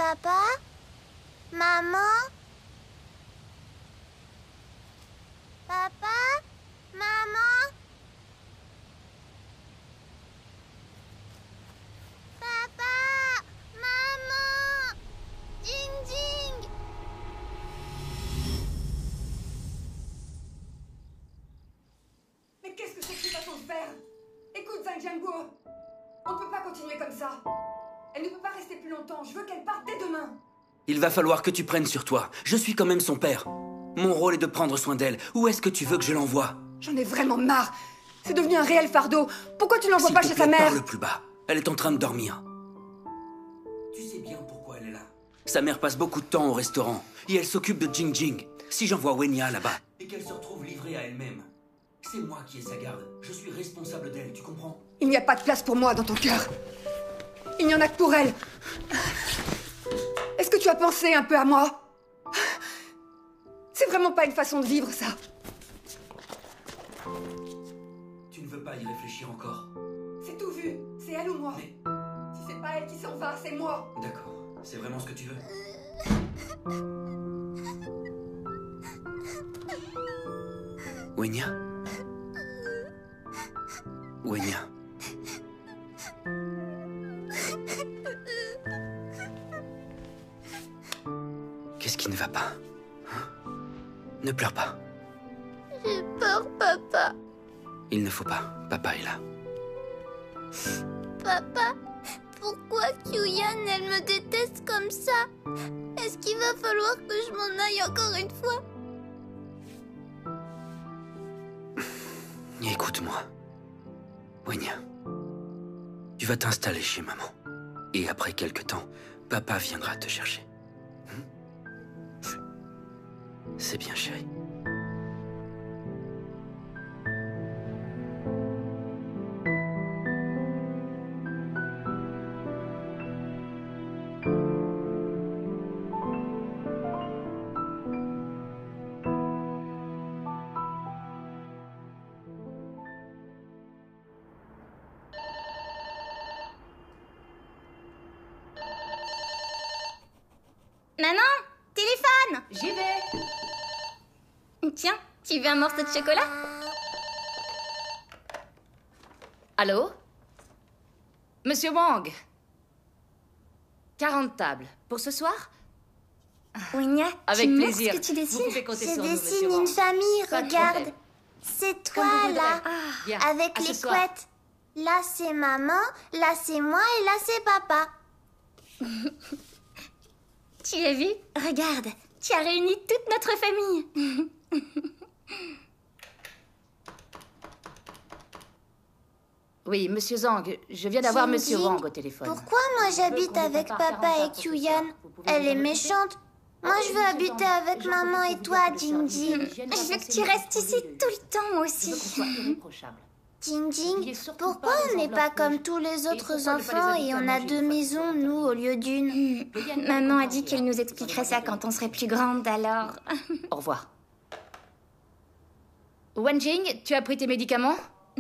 Papa? Maman? Papa? Maman? Papa! Maman! Ding ding! Mais qu'est-ce que c'est que cette façon de faire? Écoute, Zhang Jianguo, on ne peut pas continuer comme ça. Elle ne peut pas rester plus longtemps, je veux qu'elle parte dès demain. Il va falloir que tu prennes sur toi. Je suis quand même son père. Mon rôle est de prendre soin d'elle. Où est-ce que tu veux que je l'envoie? J'en ai vraiment marre. C'est devenu un réel fardeau. Pourquoi tu l'envoies pas chez sa mère? Parle plus bas. Elle est en train de dormir. Tu sais bien pourquoi elle est là. Sa mère passe beaucoup de temps au restaurant. Et elle s'occupe de Jing Jing. Si j'envoie Wenya là-bas, et qu'elle se retrouve livrée à elle-même, c'est moi qui ai sa garde. Je suis responsable d'elle, tu comprends? Il n'y a pas de place pour moi dans ton cœur. Il n'y en a que pour elle. Est-ce que tu as pensé un peu à moi? C'est vraiment pas une façon de vivre, ça. Tu ne veux pas y réfléchir encore? C'est tout vu. C'est elle ou moi. Mais... si c'est pas elle qui s'en va, c'est moi. D'accord. C'est vraiment ce que tu veux? Wenya? Wenya? Qu'est-ce qui ne va pas? Hein? Ne pleure pas. J'ai peur, papa. Il ne faut pas. Papa est là. Papa, pourquoi Kyuyan, elle me déteste comme ça? Est-ce qu'il va falloir que je m'en aille encore une fois? Écoute-moi. Wenya, tu vas t'installer chez maman. Et après quelque temps, papa viendra te chercher. C'est bien, chérie. Maman, téléphone! J'y vais. Tiens, tu veux un morceau de chocolat? Allô? Monsieur Wang. 40 tables. Pour ce soir? Wenya, Avec tu plaisir. montres ce que tu Vous dessines? pouvez compter Je sur nous, dessine monsieur une Wang. famille, Pas de regarde. problème. C'est Comme vous toi, voudrez. là. Bien, Avec à ce les soir. couettes. Là, c'est maman, là, c'est moi et là, c'est papa. Tu as vu? Regarde, tu as réuni toute notre famille. Oui, monsieur Zhang, je viens d'avoir Jing monsieur Jing, Wang au téléphone. Pourquoi moi j'habite avec papa et Kyuyan? Elle est méchante. Moi je veux habiter avec maman et toi, Jing Jing. Je veux que tu restes ici tout le temps, moi aussi. Jing Jing, pourquoi on n'est pas comme tous les autres enfants et on a deux maisons, nous, au lieu d'une? Maman a dit qu'elle nous expliquerait ça quand on serait plus grande, alors... Au revoir. Wenjing, tu as pris tes médicaments?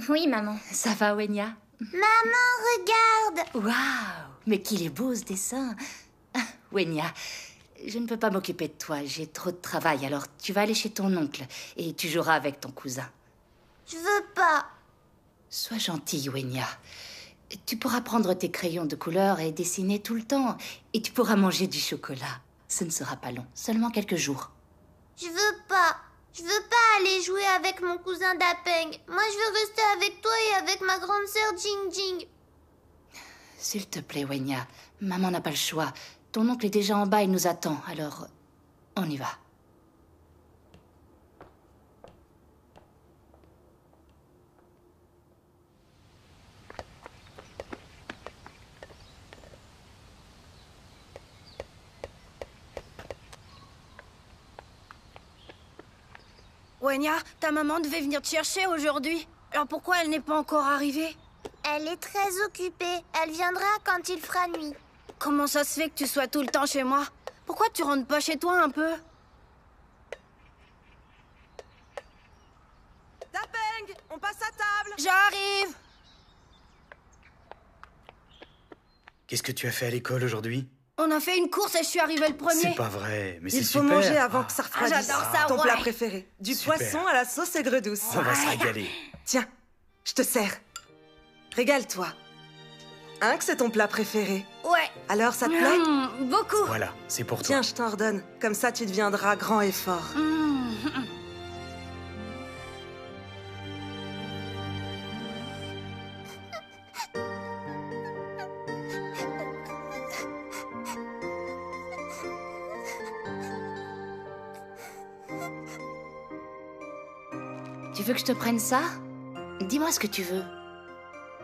Oui, maman. Ça va, Wenya? Maman, regarde! Waouh! Mais qu'il est beau, ce dessin! Ah, Wenya, je ne peux pas m'occuper de toi, j'ai trop de travail, alors tu vas aller chez ton oncle et tu joueras avec ton cousin. Je veux pas. Sois gentille, Wenya. Tu pourras prendre tes crayons de couleur et dessiner tout le temps. Et tu pourras manger du chocolat. Ce ne sera pas long, seulement quelques jours. Je veux pas. Je veux pas aller jouer avec mon cousin Dapeng. Moi, je veux rester avec toi et avec ma grande sœur Jing Jing. S'il te plaît, Wenya, maman n'a pas le choix. Ton oncle est déjà en bas, il nous attend, alors on y va. Wenya, ta maman devait venir te chercher aujourd'hui. Alors pourquoi elle n'est pas encore arrivée? Elle est très occupée. Elle viendra quand il fera nuit. Comment ça se fait que tu sois tout le temps chez moi? Pourquoi tu rentres pas chez toi un peu? Dapeng, on passe à table. J'arrive! Qu'est-ce que tu as fait à l'école aujourd'hui? On a fait une course et je suis arrivée le premier. C'est pas vrai, mais c'est Il faut super. manger avant que ça refroidisse. j'adore ça, Ton ouais. plat préféré. Du Super. poisson à la sauce aigre douce. On va se régaler. Tiens, je te sers. Régale-toi. Hein, que c'est ton plat préféré? Ouais. Alors, ça te plaît? Beaucoup. Voilà, c'est pour toi. Tiens, je t'en redonne. Comme ça, tu deviendras grand et fort. Tu veux que je te prenne ça? Dis-moi ce que tu veux.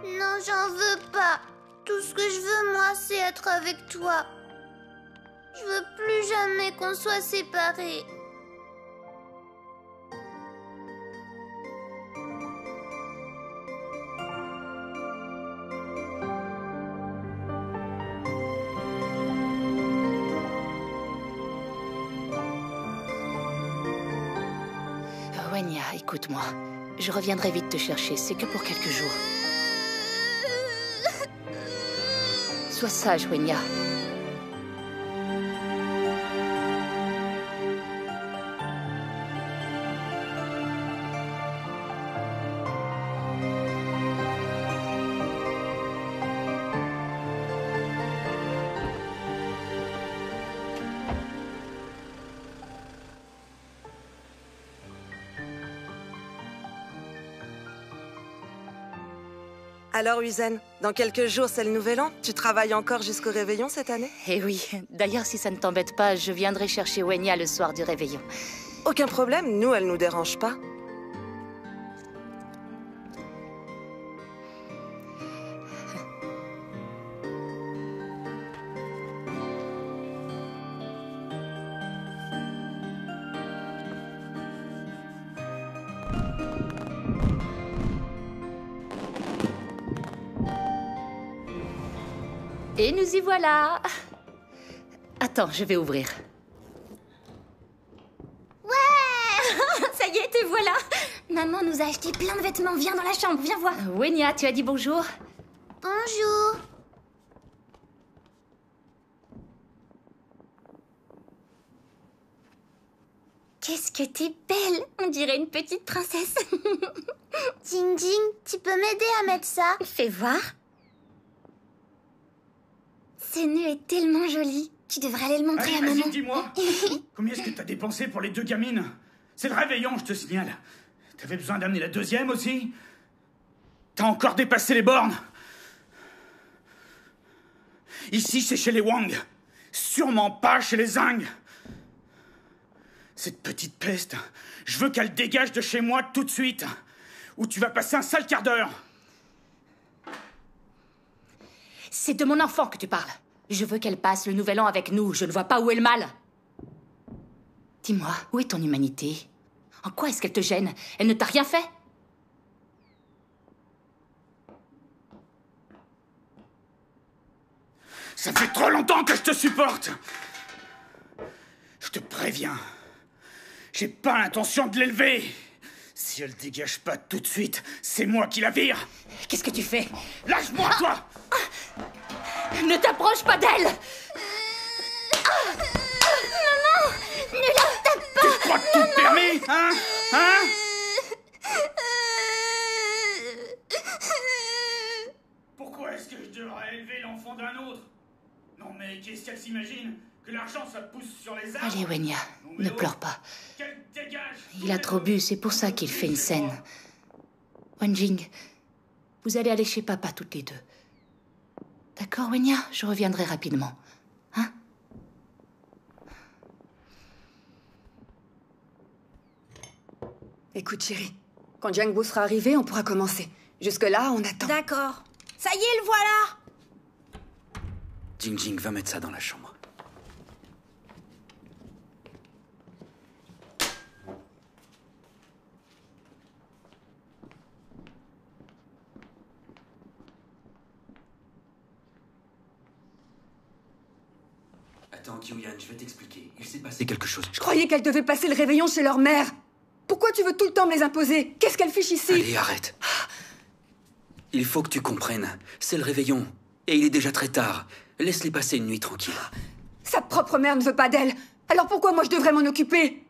Non, j'en veux pas. Tout ce que je veux, moi, c'est être avec toi. Je veux plus jamais qu'on soit séparés. Wenya, écoute-moi. Je reviendrai vite te chercher, c'est que pour quelques jours. Sois sage, Wenya. Alors, Uzen, dans quelques jours, c'est le nouvel an. Tu travailles encore jusqu'au réveillon cette année? Eh oui, d'ailleurs, si ça ne t'embête pas, je viendrai chercher Wenya le soir du réveillon. Aucun problème, nous, elle nous dérange pas. Et nous y voilà. Attends, je vais ouvrir. Ouais. Ça y est, te voilà. Maman nous a acheté plein de vêtements. Viens dans la chambre, viens voir. Wenya, tu as dit bonjour? Bonjour. Qu'est-ce que t'es belle. On dirait une petite princesse. Jing Jing, tu peux m'aider à mettre ça? Fais voir. Ce nœud est tellement joli. Tu devrais aller le montrer Allez, à maman. vas-y, dis-moi. Combien est-ce que t'as dépensé pour les 2 gamines? C'est le réveillon, je te signale. T'avais besoin d'amener la 2e aussi? T'as encore dépassé les bornes? Ici, c'est chez les Wang. Sûrement pas chez les Zhang. Cette petite peste, je veux qu'elle dégage de chez moi tout de suite. Ou tu vas passer un sale quart d'heure. C'est de mon enfant que tu parles. Je veux qu'elle passe le nouvel an avec nous. Je ne vois pas où est le mal. Dis-moi, où est ton humanité? En quoi est-ce qu'elle te gêne? Elle ne t'a rien fait? Ça fait trop longtemps que je te supporte. Je te préviens. J'ai pas l'intention de l'élever. Si elle dégage pas tout de suite, c'est moi qui la vire. Qu'est-ce que tu fais? Lâche-moi, toi! Ne t'approche pas d'elle! Maman, ne la tape pas. Tu crois que tout te permet, hein? Hein? Pourquoi est-ce que je devrais élever l'enfant d'un autre? Non mais qu'est-ce qu'elle s'imagine? Que l'argent ça pousse sur les arbres? Allez, Wenya, Non, mais ne oh, pleure pas. qu'elle dégage. Il a trop bu, c'est pour ça qu'il fait une scène. Wenjing, vous allez aller chez papa toutes les deux. D'accord, Wenya? Je reviendrai rapidement. Hein? Écoute, chérie, quand Jiangbo sera arrivé, on pourra commencer. Jusque-là, on attend. D'accord. Ça y est, le voilà. Jing Jing, va mettre ça dans la chambre. Attends, Kyuyan, je vais t'expliquer. Il s'est passé quelque chose. Je croyais qu'elle devait passer le réveillon chez leur mère. Pourquoi tu veux tout le temps me les imposer? Qu'est-ce qu'elle fiche ici? Allez, arrête. Il faut que tu comprennes. C'est le réveillon. Et il est déjà très tard. Laisse-les passer une nuit tranquille. Sa propre mère ne veut pas d'elle. Alors pourquoi moi je devrais m'en occuper?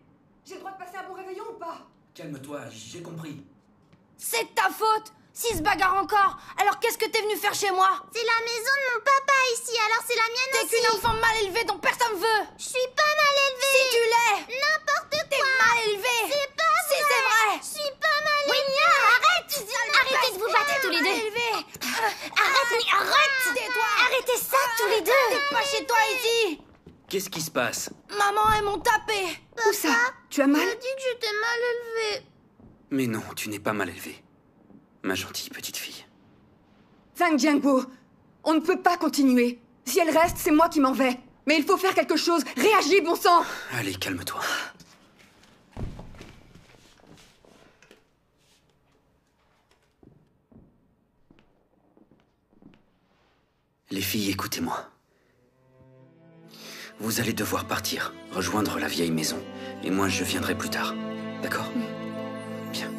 J'ai le droit de passer un bon réveillon ou pas? Calme-toi, j'ai compris. C'est de ta faute! S'ils se bagarrent encore, alors qu'est-ce que t'es venu faire chez moi? C'est la maison de mon papa ici, alors c'est la mienne T'es aussi. qu'une enfant mal élevée dont personne veut! Je suis pas mal élevée. Si tu l'es! N'importe quoi. T'es mal élevée! C'est pas vrai. Si c'est vrai! Je suis pas mal élevée. Arrêtez de vous battre tous les deux. Arrête, mais arrête. Tais-toi! Arrêtez ça tous les deux. T'es pas chez toi ici! Qu'est-ce qui se passe? Maman, elles m'ont tapé! Où ça? Tu as mal? J'ai dit que j'étais mal élevée. Mais non, tu n'es pas mal élevée. Ma gentille petite fille. Zhang Jiangguo, on ne peut pas continuer. Si elle reste, c'est moi qui m'en vais. Mais il faut faire quelque chose. Réagis, bon sang! Allez, calme-toi. Les filles, écoutez-moi. Vous allez devoir partir, rejoindre la vieille maison. Et moi, je viendrai plus tard. D'accord? Bien.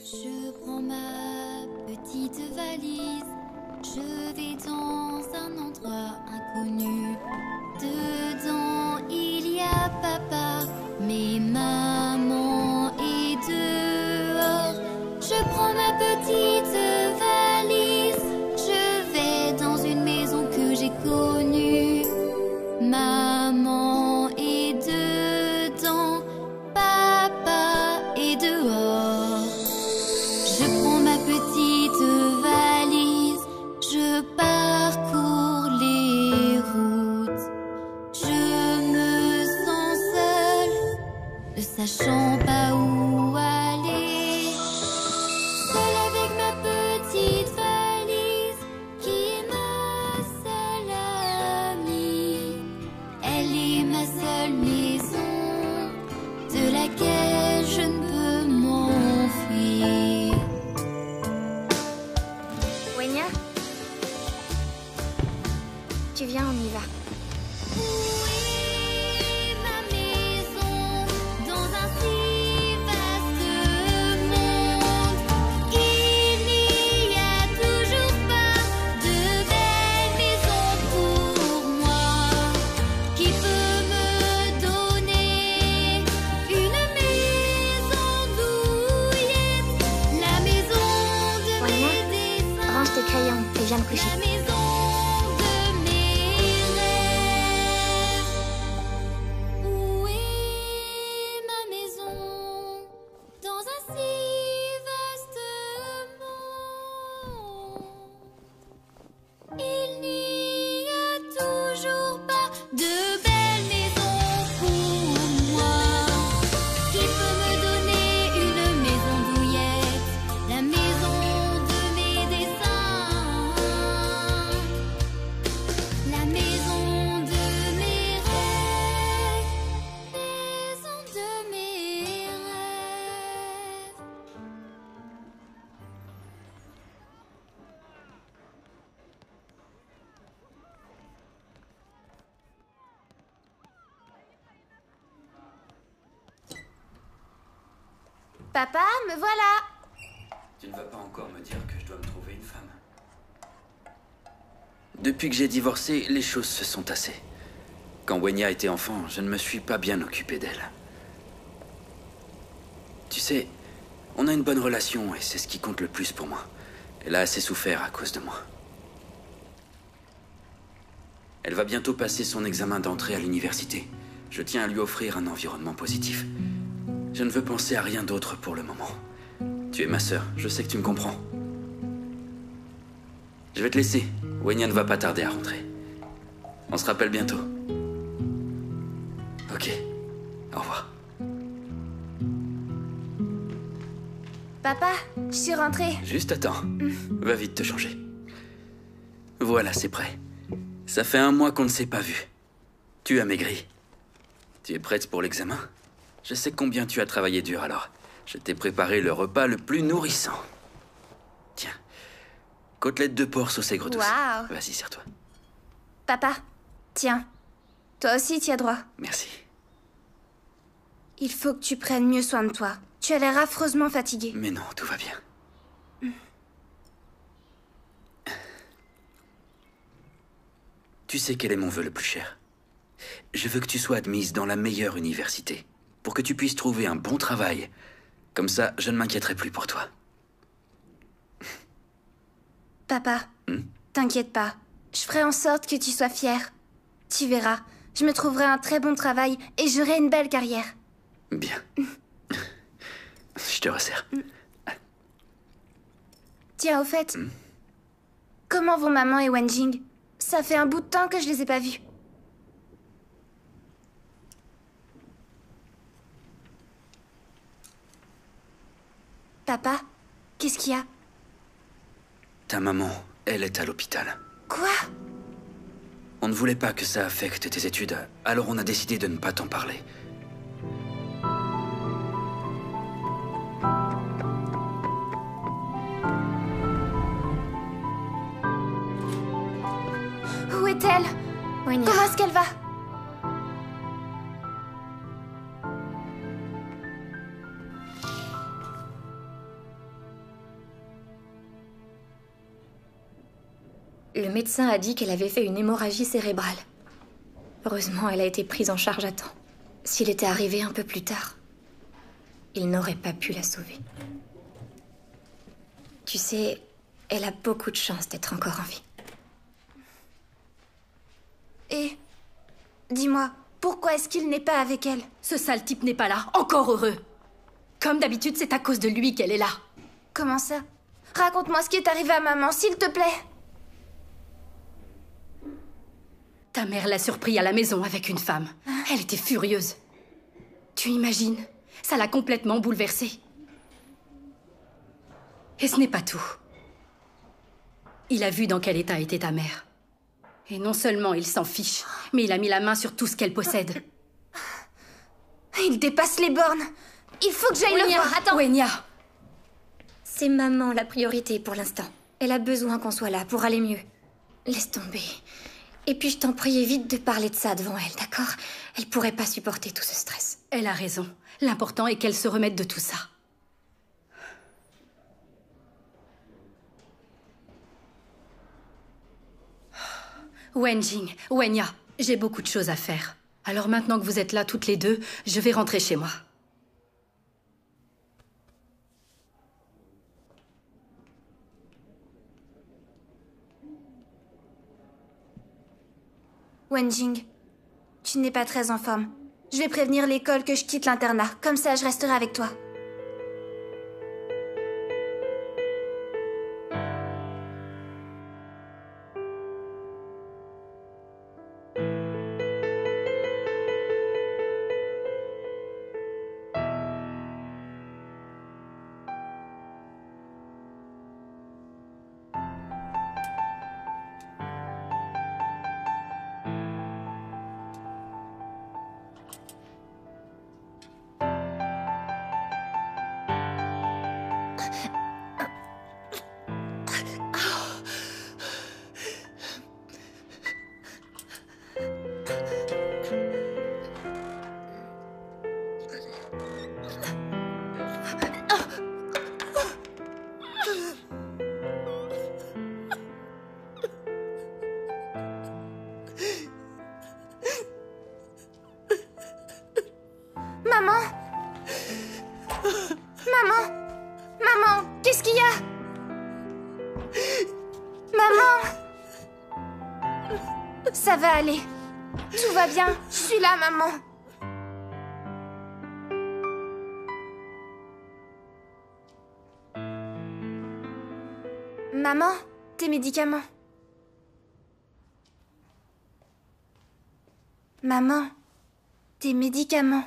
Je prends ma petite valise, je vais dans un endroit inconnu. Dedans il y a papa, mais maman est dehors. Je prends ma petite valise, je vais dans une maison que j'ai connue. Maman est dedans, papa est dehors. Je prends ma petite valise, je parcours les routes. Je me sens seule, ne sachant pas où aller. Seule avec ma petite valise, qui est ma seule amie. Elle est ma seule maison, de laquelle je ne peux m'enfuir. Wenya, tu viens, on y va. Où est ma maison dans un si vaste monde? Il n'y a toujours pas de belle maison pour moi. Qui peut me donner une maison douillette? La maison de Wenya, mes dessins. range tes crayons et viens me coucher. La maison de mes rêves. Où est ma maison dans un si vaste monde? Il n'y a toujours pas de belle maison pour moi. Qui peut me donner une maison douillette? La maison de mes dessins. La maison de mes rêves. Maison de mes rêves. Papa, me voilà. Tu ne vas pas encore me dire que je dois me trouver une femme. Depuis que j'ai divorcé, les choses se sont tassées. Quand Wenya était enfant, je ne me suis pas bien occupé d'elle. Tu sais, on a une bonne relation et c'est ce qui compte le plus pour moi. Elle a assez souffert à cause de moi. Elle va bientôt passer son examen d'entrée à l'université. Je tiens à lui offrir un environnement positif. Je ne veux penser à rien d'autre pour le moment. Tu es ma sœur, je sais que tu me comprends. Je vais te laisser. Wenya ne va pas tarder à rentrer. On se rappelle bientôt. Ok. Au revoir. Papa, je suis rentrée. Juste attends. Va vite te changer. Voilà, c'est prêt. Ça fait 1 mois qu'on ne s'est pas vu. Tu as maigri. Tu es prête pour l'examen? Je sais combien tu as travaillé dur alors. Je t'ai préparé le repas le plus nourrissant. Tiens. Côtelette de porc saucée gros douce. Waouh. Vas-y, serre-toi. Papa, tiens. Toi aussi, tu as droit. Merci. Il faut que tu prennes mieux soin de toi. Tu as l'air affreusement fatigué. Mais non, tout va bien. Tu sais quel est mon vœu le plus cher? Je veux que tu sois admise dans la meilleure université, pour que tu puisses trouver un bon travail. Comme ça, je ne m'inquiéterai plus pour toi. Papa, t'inquiète pas. Je ferai en sorte que tu sois fier. Tu verras, je me trouverai un très bon travail et j'aurai une belle carrière. Bien. Je te resserre. Tiens, au fait, comment vont maman et Wenjing? Ça fait un bout de temps que je les ai pas vus. Papa, qu'est-ce qu'il y a? Ta maman, elle est à l'hôpital. Quoi? On ne voulait pas que ça affecte tes études, alors on a décidé de ne pas t'en parler. Où est-elle? Wenya. Comment est-ce qu'elle va? Le médecin a dit qu'elle avait fait une hémorragie cérébrale. Heureusement, elle a été prise en charge à temps. S'il était arrivé un peu plus tard, il n'aurait pas pu la sauver. Tu sais, elle a beaucoup de chance d'être encore en vie. Et dis-moi, pourquoi est-ce qu'il n'est pas avec elle? Ce sale type n'est pas là, encore heureux. Comme d'habitude, c'est à cause de lui qu'elle est là. Comment ça? Raconte-moi ce qui est arrivé à maman, s'il te plaît. Ta mère l'a surpris à la maison avec une femme. Elle était furieuse. Tu imagines? Ça l'a complètement bouleversée. Et ce n'est pas tout. Il a vu dans quel état était ta mère. Et non seulement il s'en fiche, mais il a mis la main sur tout ce qu'elle possède. Il dépasse les bornes. Il faut que j'aille le voir. Attends. Wenya. C'est maman la priorité pour l'instant. Elle a besoin qu'on soit là pour aller mieux. Laisse tomber. Et puis je t'en prie, évite de parler de ça devant elle, d'accord? Elle pourrait pas supporter tout ce stress. Elle a raison. L'important est qu'elle se remette de tout ça. Wenjing, Wenya, j'ai beaucoup de choses à faire. Alors maintenant que vous êtes là toutes les deux, je vais rentrer chez moi. Wenjing, tu n'es pas très en forme. Je vais prévenir l'école que je quitte l'internat. Comme ça, je resterai avec toi. Maman! Maman! Maman! Qu'est-ce qu'il y a? Maman! Ça va aller. Tout va bien. Je suis là, maman. Maman, tes médicaments. Maman, tes médicaments.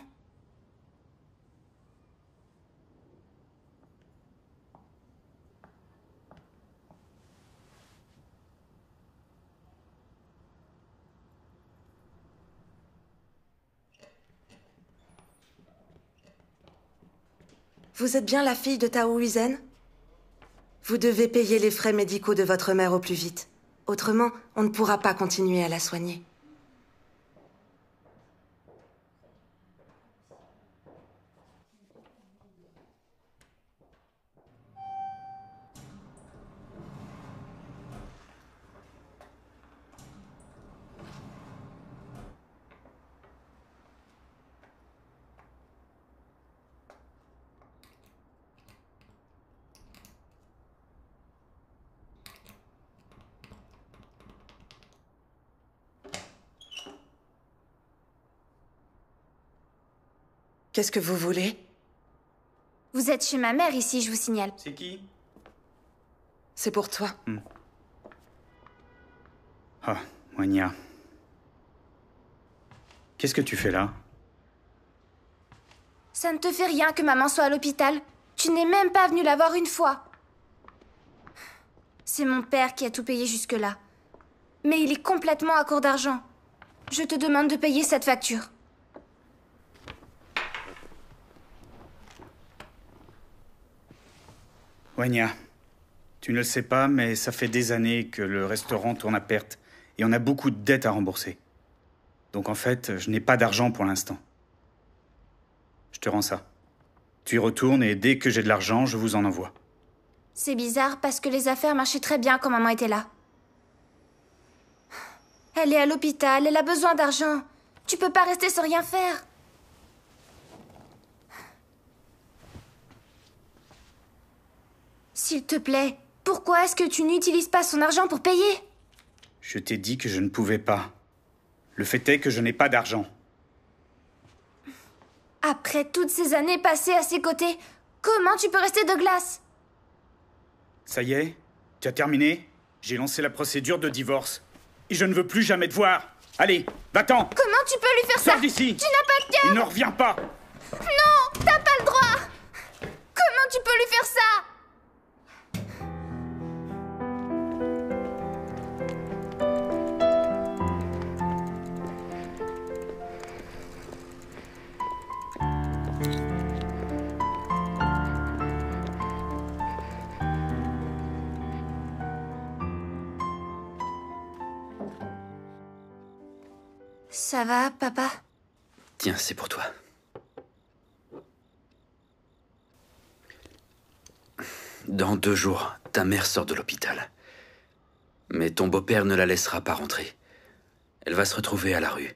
Vous êtes bien la fille de Tao Huizen? Vous devez payer les frais médicaux de votre mère au plus vite. Autrement, on ne pourra pas continuer à la soigner. Qu'est-ce que vous voulez? Vous êtes chez ma mère ici, je vous signale. C'est qui? C'est pour toi. Ah, Wenya. Qu'est-ce que tu fais là? Ça ne te fait rien que maman soit à l'hôpital. Tu n'es même pas venu la voir une fois. C'est mon père qui a tout payé jusque-là. Mais il est complètement à court d'argent. Je te demande de payer cette facture. Wenya, tu ne le sais pas, mais ça fait des années que le restaurant tourne à perte et on a beaucoup de dettes à rembourser. Donc en fait, je n'ai pas d'argent pour l'instant. Je te rends ça. Tu y retournes et dès que j'ai de l'argent, je vous en envoie. C'est bizarre parce que les affaires marchaient très bien quand maman était là. Elle est à l'hôpital, elle a besoin d'argent. Tu peux pas rester sans rien faire. S'il te plaît, pourquoi est-ce que tu n'utilises pas son argent pour payer? Je t'ai dit que je ne pouvais pas. Le fait est que je n'ai pas d'argent. Après toutes ces années passées à ses côtés, comment tu peux rester de glace? Ça y est? Tu as terminé? J'ai lancé la procédure de divorce. Et je ne veux plus jamais te voir. Allez, va-t'en! Comment tu peux lui faire ça? Sors d'ici! Tu n'as pas de cœur! Il ne revient pas! Non! T'as pas le droit! Comment tu peux lui faire ça? Ça va, papa? Tiens, c'est pour toi. Dans 2 jours, ta mère sort de l'hôpital. Mais ton beau-père ne la laissera pas rentrer. Elle va se retrouver à la rue.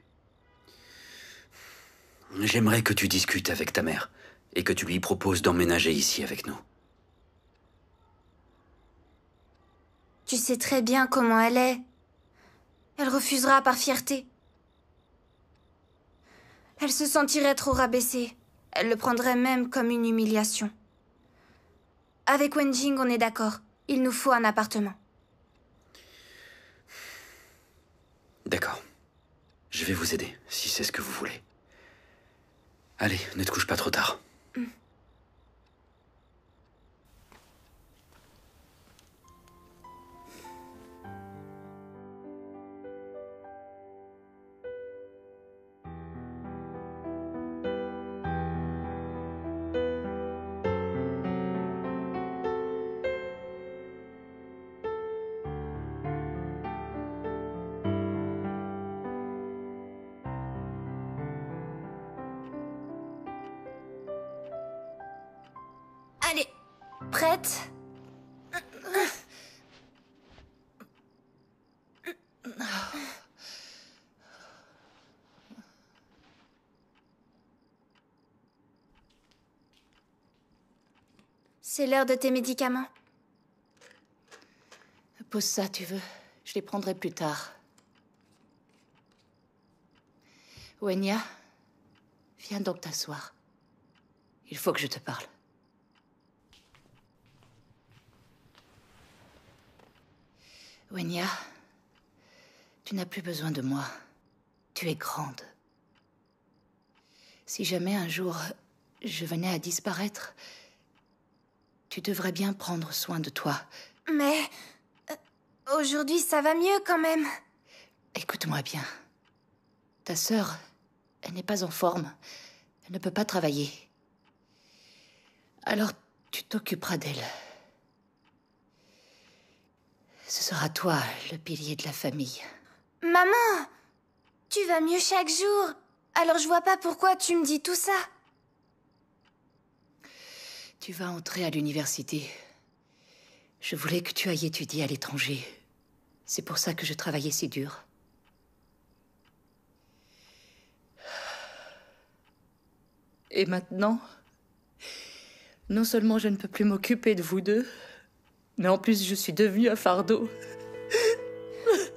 J'aimerais que tu discutes avec ta mère et que tu lui proposes d'emménager ici avec nous. Tu sais très bien comment elle est. Elle refusera par fierté. Elle se sentirait trop rabaissée. Elle le prendrait même comme une humiliation. Avec Wenjing, on est d'accord. Il nous faut un appartement. D'accord. Je vais vous aider, si c'est ce que vous voulez. Allez, ne te couche pas trop tard. Allez, prête? C'est l'heure de tes médicaments. Pose ça, tu veux. Je les prendrai plus tard. Wenya, viens donc t'asseoir. Il faut que je te parle. Wenya, tu n'as plus besoin de moi. Tu es grande. Si jamais un jour je venais à disparaître, tu devrais bien prendre soin de toi. Mais... aujourd'hui, ça va mieux quand même. Écoute-moi bien. Ta sœur, elle n'est pas en forme. Elle ne peut pas travailler. Alors, tu t'occuperas d'elle. Ce sera toi, le pilier de la famille. Maman! Tu vas mieux chaque jour. Alors je vois pas pourquoi tu me dis tout ça. Tu vas entrer à l'université. Je voulais que tu ailles étudier à l'étranger. C'est pour ça que je travaillais si dur. Et maintenant, non seulement je ne peux plus m'occuper de vous deux, mais en plus je suis devenue un fardeau.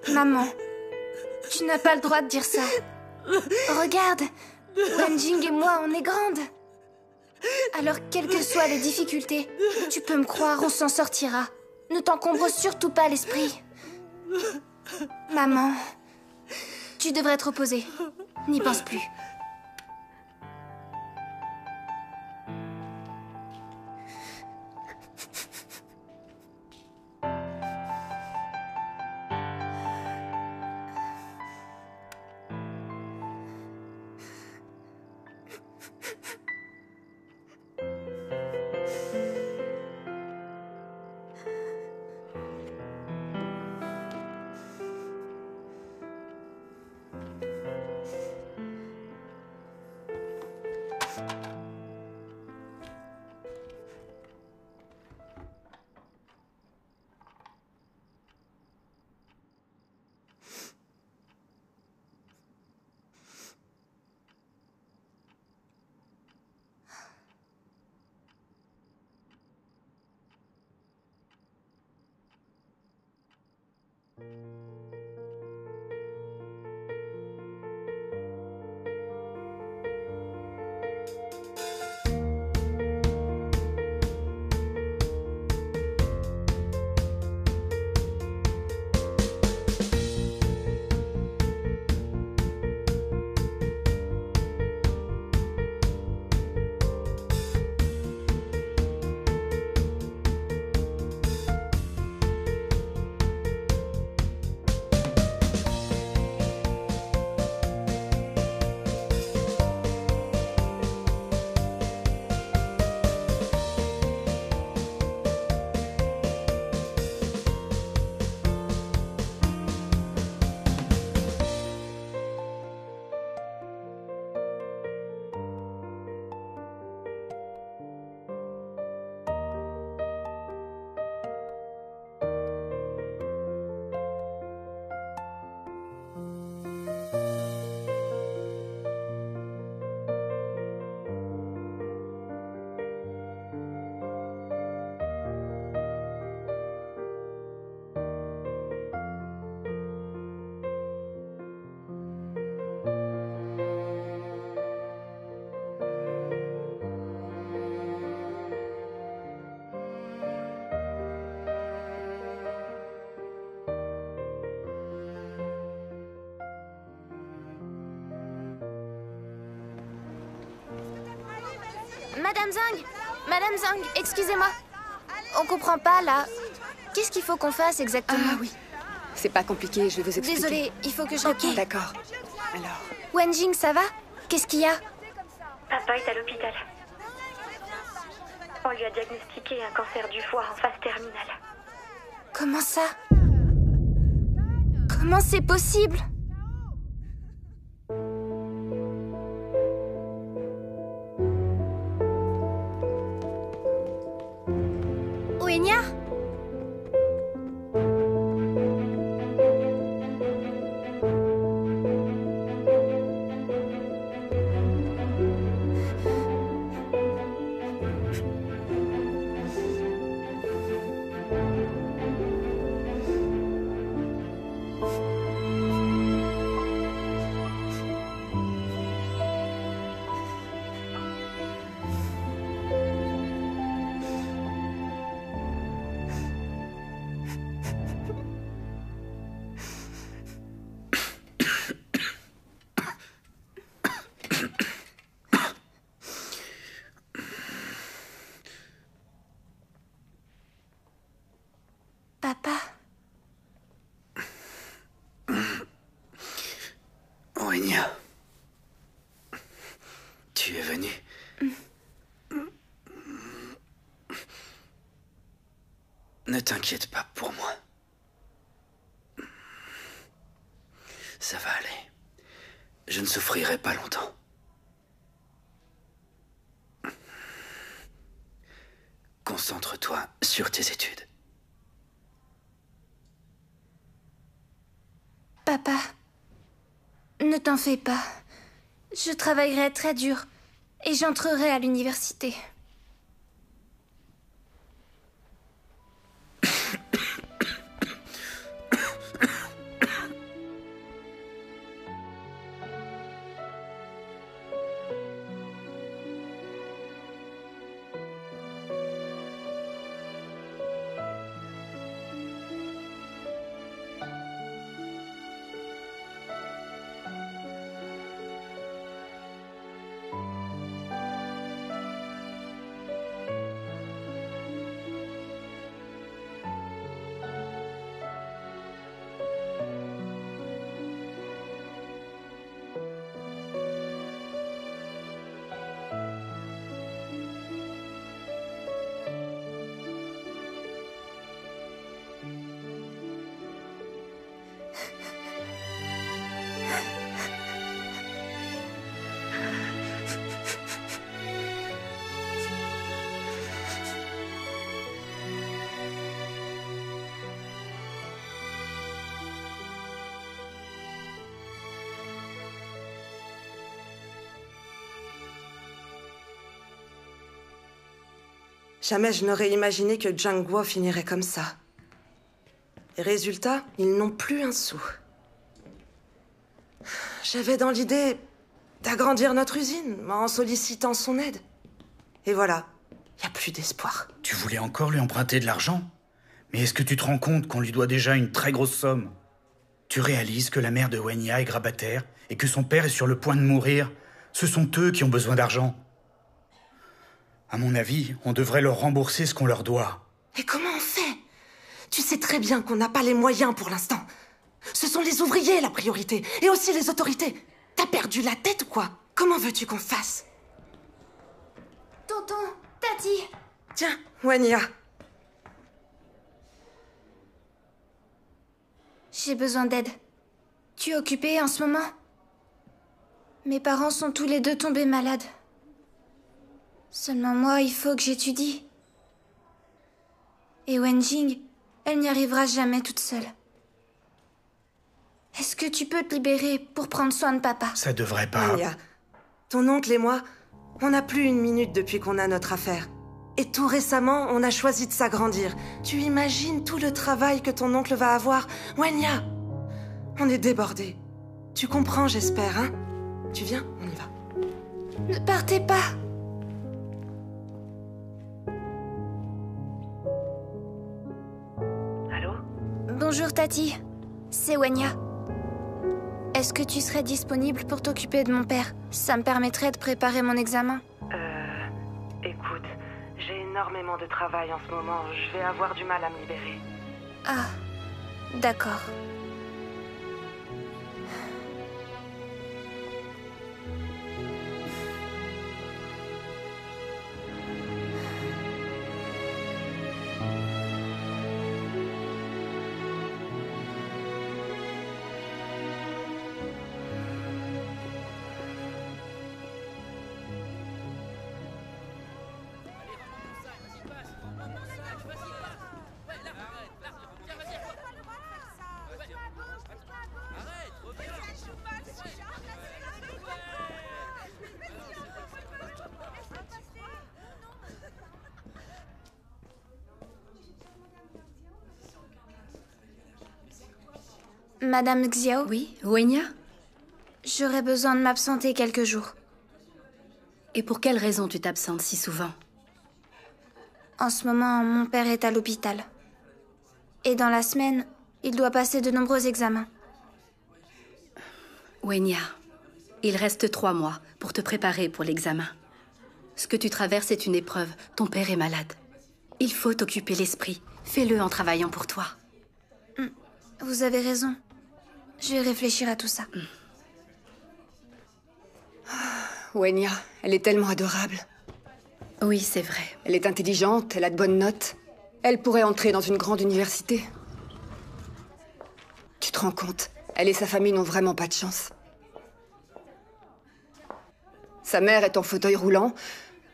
Maman, tu n'as pas le droit de dire ça. Regarde, Wenjing et moi, on est grandes. Alors, quelles que soient les difficultés, tu peux me croire, on s'en sortira. Ne t'encombre surtout pas l'esprit. Maman, tu devrais te reposer. N'y pense plus. Madame Zhang, excusez-moi. On comprend pas, là. Qu'est-ce qu'il faut qu'on fasse exactement? Ah oui. C'est pas compliqué, je vais vous expliquer. Désolée, il faut que je réponde. D'accord. Alors... Wenjing, ça va? Qu'est-ce qu'il y a? Papa est à l'hôpital. On lui a diagnostiqué un cancer du foie en phase terminale. Comment ça? Comment c'est possible? Oenya? Papa. Oenya. Tu es venue. Ne t'inquiète pas pour moi. Ça va aller. Je ne souffrirai pas longtemps. Concentre-toi sur tes études. Papa, ne t'en fais pas. Je travaillerai très dur et j'entrerai à l'université. Jamais je n'aurais imaginé que Jianguo finirait comme ça. Et résultat, ils n'ont plus un sou. J'avais dans l'idée d'agrandir notre usine en sollicitant son aide. Et voilà, il n'y a plus d'espoir. Tu voulais encore lui emprunter de l'argent? Mais est-ce que tu te rends compte qu'on lui doit déjà une très grosse somme? Tu réalises que la mère de Wenya est grabataire et que son père est sur le point de mourir? Ce sont eux qui ont besoin d'argent. À mon avis, on devrait leur rembourser ce qu'on leur doit. Et comment on fait? Tu sais très bien qu'on n'a pas les moyens pour l'instant. Ce sont les ouvriers la priorité, et aussi les autorités. T'as perdu la tête ou quoi? Comment veux-tu qu'on fasse? Tonton, Tati. Tiens, Wenya. J'ai besoin d'aide. Tu es occupée en ce moment? Mes parents sont tous les deux tombés malades. Seulement moi, il faut que j'étudie. Et Wenjing, elle n'y arrivera jamais toute seule. Est-ce que tu peux te libérer pour prendre soin de papa? Ça devrait pas... Wenya, ton oncle et moi, on n'a plus une minute depuis qu'on a notre affaire. Et tout récemment, on a choisi de s'agrandir. Tu imagines tout le travail que ton oncle va avoir? Wenya, on est débordés. Tu comprends, j'espère, hein? Tu viens? On y va. Ne partez pas. Allô? Bonjour Tati, c'est Wenya. Est-ce que tu serais disponible pour t'occuper de mon père? Ça me permettrait de préparer mon examen. Écoute, j'ai énormément de travail en ce moment. Je vais avoir du mal à me libérer. Ah, d'accord. Madame Xiao? Oui, Wenya? J'aurais besoin de m'absenter quelques jours. Et pour quelle raison tu t'absentes si souvent? En ce moment, mon père est à l'hôpital. Et dans la semaine, il doit passer de nombreux examens. Wenya, il reste 3 mois pour te préparer pour l'examen. Ce que tu traverses est une épreuve. Ton père est malade. Il faut t'occuper l'esprit. Fais-le en travaillant pour toi. Vous avez raison. Je vais réfléchir à tout ça. Wenya, elle est tellement adorable. Oui, c'est vrai. Elle est intelligente, elle a de bonnes notes. Elle pourrait entrer dans une grande université. Tu te rends compte? Elle et sa famille n'ont vraiment pas de chance. Sa mère est en fauteuil roulant.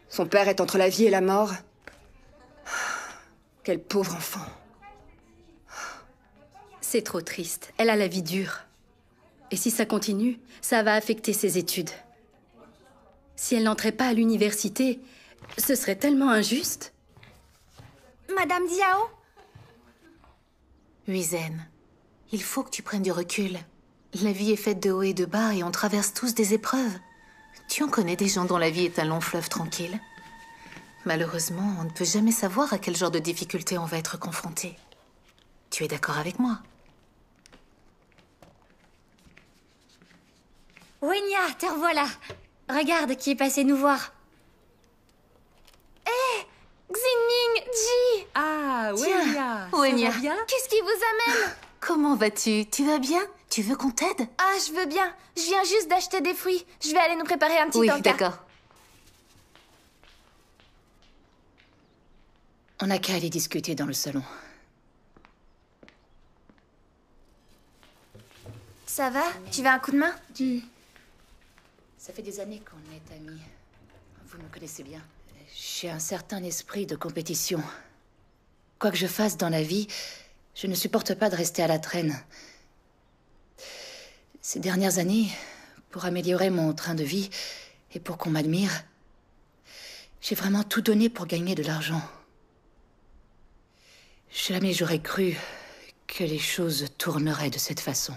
Son père est entre la vie et la mort. Quel pauvre enfant. C'est trop triste. Elle a la vie dure. Et si ça continue, ça va affecter ses études. Si elle n'entrait pas à l'université, ce serait tellement injuste. Madame Xiao? Huizen, il faut que tu prennes du recul. La vie est faite de hauts et de bas et on traverse tous des épreuves. Tu en connais des gens dont la vie est un long fleuve tranquille. Malheureusement, on ne peut jamais savoir à quel genre de difficultés on va être confronté. Tu es d'accord avec moi? Wenya, te revoilà. Regarde qui est passé nous voir. Hé, Xingming, Ji. Ah, Wenya. Wenya, Qu'est-ce qui vous amène? comment vas-tu? Tu vas bien? Tu veux qu'on t'aide? Ah, je veux bien. Je viens juste d'acheter des fruits. Je vais aller nous préparer un petit Oui, encas. d'accord. On n'a qu'à aller discuter dans le salon. Ça va? Tu veux un coup de main? Ça fait des années qu'on est amis. Vous me connaissez bien. J'ai un certain esprit de compétition. Quoi que je fasse dans la vie, je ne supporte pas de rester à la traîne. Ces dernières années, pour améliorer mon train de vie et pour qu'on m'admire, j'ai vraiment tout donné pour gagner de l'argent. Jamais j'aurais cru que les choses tourneraient de cette façon.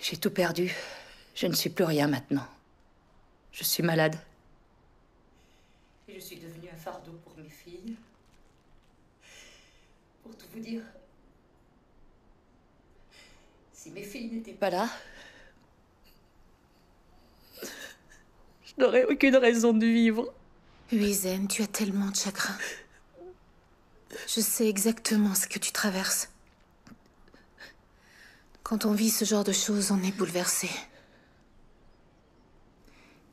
J'ai tout perdu. Je ne suis plus rien maintenant. Je suis malade. Et je suis devenue un fardeau pour mes filles. Pour tout vous dire, si mes filles n'étaient pas là, je n'aurais aucune raison de vivre. Huizen, tu as tellement de chagrin. Je sais exactement ce que tu traverses. Quand on vit ce genre de choses, on est bouleversé.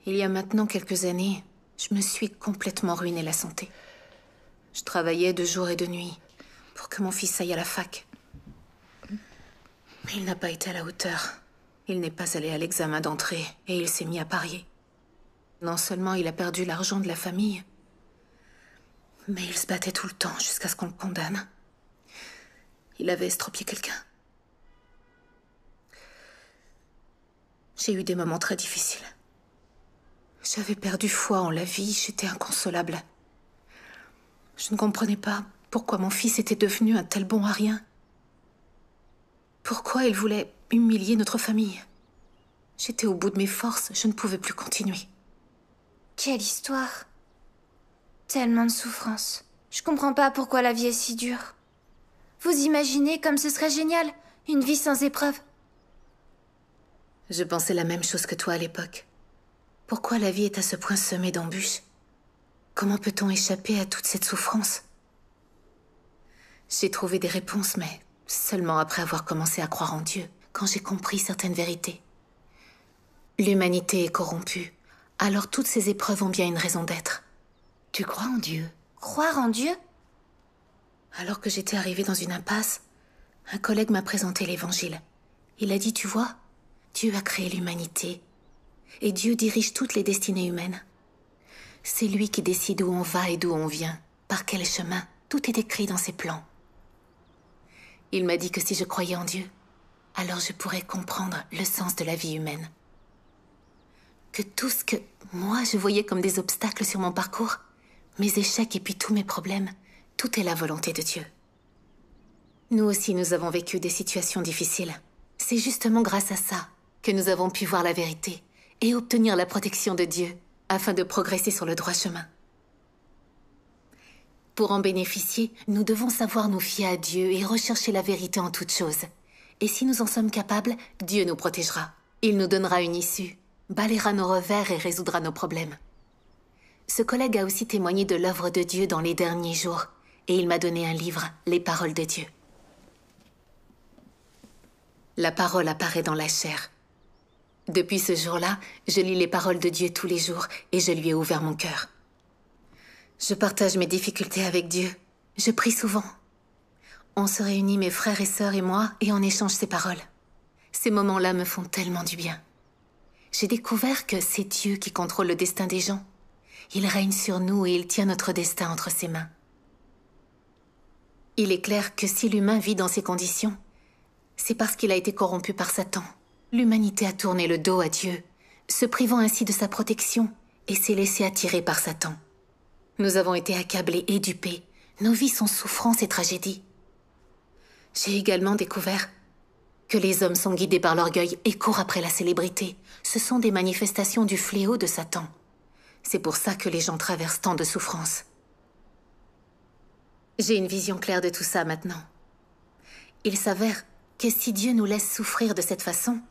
Il y a maintenant quelques années, je me suis complètement ruiné la santé. Je travaillais de jour et de nuit pour que mon fils aille à la fac. Mais il n'a pas été à la hauteur. Il n'est pas allé à l'examen d'entrée et il s'est mis à parier. Non seulement il a perdu l'argent de la famille, mais il se battait tout le temps jusqu'à ce qu'on le condamne. Il avait estropié quelqu'un. J'ai eu des moments très difficiles. J'avais perdu foi en la vie, j'étais inconsolable. Je ne comprenais pas pourquoi mon fils était devenu un tel bon à rien. Pourquoi il voulait humilier notre famille. J'étais au bout de mes forces, je ne pouvais plus continuer. Quelle histoire. Tellement de souffrance. Je comprends pas pourquoi la vie est si dure. Vous imaginez comme ce serait génial, une vie sans épreuves. Je pensais la même chose que toi à l'époque. Pourquoi la vie est à ce point semée d'embûches? Comment peut-on échapper à toute cette souffrance? J'ai trouvé des réponses, mais seulement après avoir commencé à croire en Dieu, quand j'ai compris certaines vérités. L'humanité est corrompue, alors toutes ces épreuves ont bien une raison d'être. Tu crois en Dieu? Croire en Dieu? Alors que j'étais arrivée dans une impasse, un collègue m'a présenté l'Évangile. Il a dit, tu vois, Dieu a créé l'humanité, et Dieu dirige toutes les destinées humaines. C'est lui qui décide où on va et d'où on vient, par quel chemin. Tout est écrit dans ses plans. Il m'a dit que si je croyais en Dieu, alors je pourrais comprendre le sens de la vie humaine. Que tout ce que moi je voyais comme des obstacles sur mon parcours, mes échecs et puis tous mes problèmes, tout est la volonté de Dieu. Nous aussi, nous avons vécu des situations difficiles. C'est justement grâce à ça que nous avons pu voir la vérité et obtenir la protection de Dieu afin de progresser sur le droit chemin. Pour en bénéficier, nous devons savoir nous fier à Dieu et rechercher la vérité en toutes choses. Et si nous en sommes capables, Dieu nous protégera. Il nous donnera une issue, balayera nos revers et résoudra nos problèmes. Ce collègue a aussi témoigné de l'œuvre de Dieu dans les derniers jours, et il m'a donné un livre, Les Paroles de Dieu. La parole apparaît dans la chair. Depuis ce jour-là, je lis les paroles de Dieu tous les jours, et je lui ai ouvert mon cœur. Je partage mes difficultés avec Dieu. Je prie souvent. On se réunit, mes frères et sœurs et moi, et on échange ces paroles. Ces moments-là me font tellement du bien. J'ai découvert que c'est Dieu qui contrôle le destin des gens. Il règne sur nous et il tient notre destin entre ses mains. Il est clair que si l'humain vit dans ces conditions, c'est parce qu'il a été corrompu par Satan. L'humanité a tourné le dos à Dieu, se privant ainsi de sa protection et s'est laissé attirer par Satan. Nous avons été accablés et dupés. Nos vies sont souffrances et tragédies. J'ai également découvert que les hommes sont guidés par l'orgueil et courent après la célébrité. Ce sont des manifestations du fléau de Satan. C'est pour ça que les gens traversent tant de souffrances. J'ai une vision claire de tout ça maintenant. Il s'avère que si Dieu nous laisse souffrir de cette façon,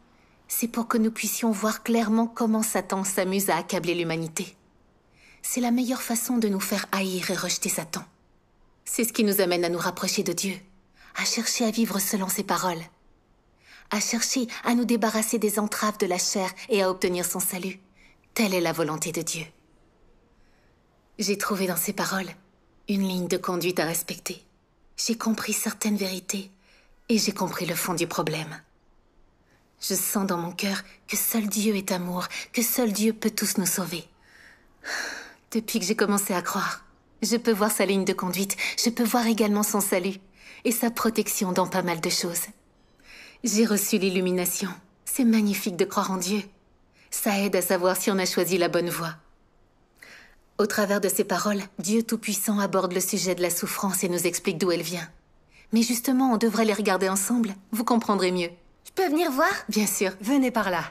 c'est pour que nous puissions voir clairement comment Satan s'amuse à accabler l'humanité. C'est la meilleure façon de nous faire haïr et rejeter Satan. C'est ce qui nous amène à nous rapprocher de Dieu, à chercher à vivre selon ses paroles, à chercher à nous débarrasser des entraves de la chair et à obtenir son salut. Telle est la volonté de Dieu. J'ai trouvé dans ces paroles une ligne de conduite à respecter. J'ai compris certaines vérités et j'ai compris le fond du problème. Je sens dans mon cœur que seul Dieu est amour, que seul Dieu peut tous nous sauver. Depuis que j'ai commencé à croire, je peux voir sa ligne de conduite, je peux voir également son salut et sa protection dans pas mal de choses. J'ai reçu l'illumination. C'est magnifique de croire en Dieu. Ça aide à savoir si on a choisi la bonne voie. Au travers de ces paroles, Dieu Tout-Puissant aborde le sujet de la souffrance et nous explique d'où elle vient. Mais justement, on devrait les regarder ensemble. Vous comprendrez mieux. Je peux venir voir? Bien sûr. Venez par là.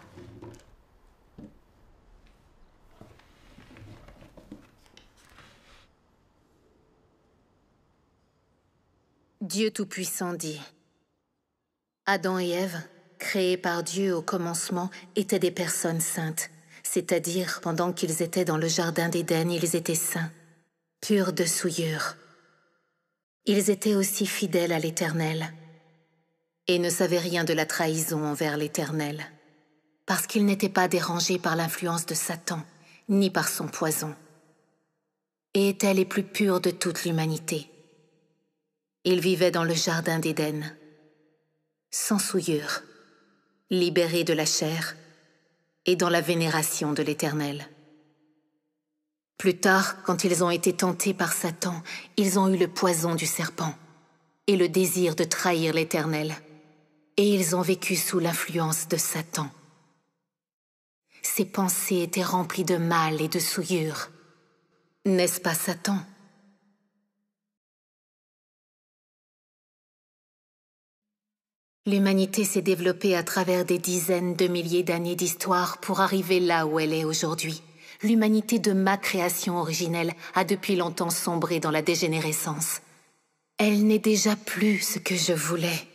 Dieu Tout-Puissant dit: Adam et Ève, créés par Dieu au commencement, étaient des personnes saintes. C'est-à-dire, pendant qu'ils étaient dans le jardin d'Éden, ils étaient saints, purs de souillure. Ils étaient aussi fidèles à l'Éternel et ne savaient rien de la trahison envers l'Éternel, parce qu'ils n'étaient pas dérangés par l'influence de Satan, ni par son poison, et étaient les plus purs de toute l'humanité. Ils vivaient dans le jardin d'Éden, sans souillure, libérés de la chair et dans la vénération de l'Éternel. Plus tard, quand ils ont été tentés par Satan, ils ont eu le poison du serpent et le désir de trahir l'Éternel, et ils ont vécu sous l'influence de Satan. Ses pensées étaient remplies de mal et de souillure. N'est-ce pas Satan? L'humanité s'est développée à travers des dizaines de milliers d'années d'histoire pour arriver là où elle est aujourd'hui. L'humanité de ma création originelle a depuis longtemps sombré dans la dégénérescence. Elle n'est déjà plus ce que je voulais.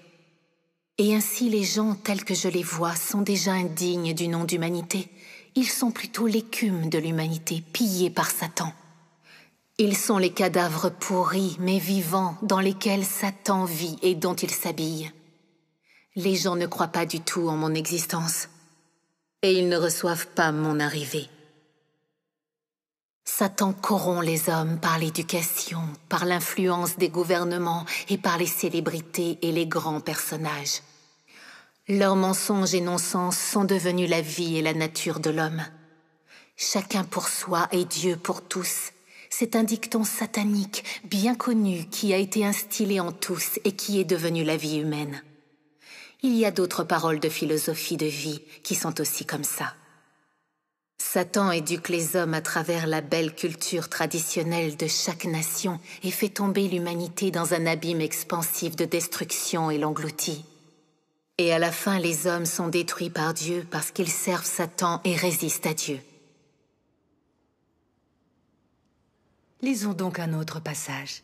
Et ainsi les gens tels que je les vois sont déjà indignes du nom d'humanité. Ils sont plutôt l'écume de l'humanité, pillée par Satan. Ils sont les cadavres pourris mais vivants dans lesquels Satan vit et dont il s'habille. Les gens ne croient pas du tout en mon existence, et ils ne reçoivent pas mon arrivée. Satan corrompt les hommes par l'éducation, par l'influence des gouvernements et par les célébrités et les grands personnages. Leurs mensonges et non-sens sont devenus la vie et la nature de l'homme. Chacun pour soi et Dieu pour tous. C'est un dicton satanique bien connu qui a été instillé en tous et qui est devenu la vie humaine. Il y a d'autres paroles de philosophie de vie qui sont aussi comme ça. Satan éduque les hommes à travers la belle culture traditionnelle de chaque nation et fait tomber l'humanité dans un abîme expansif de destruction et l'engloutit. Et à la fin, les hommes sont détruits par Dieu parce qu'ils servent Satan et résistent à Dieu. Lisons donc un autre passage.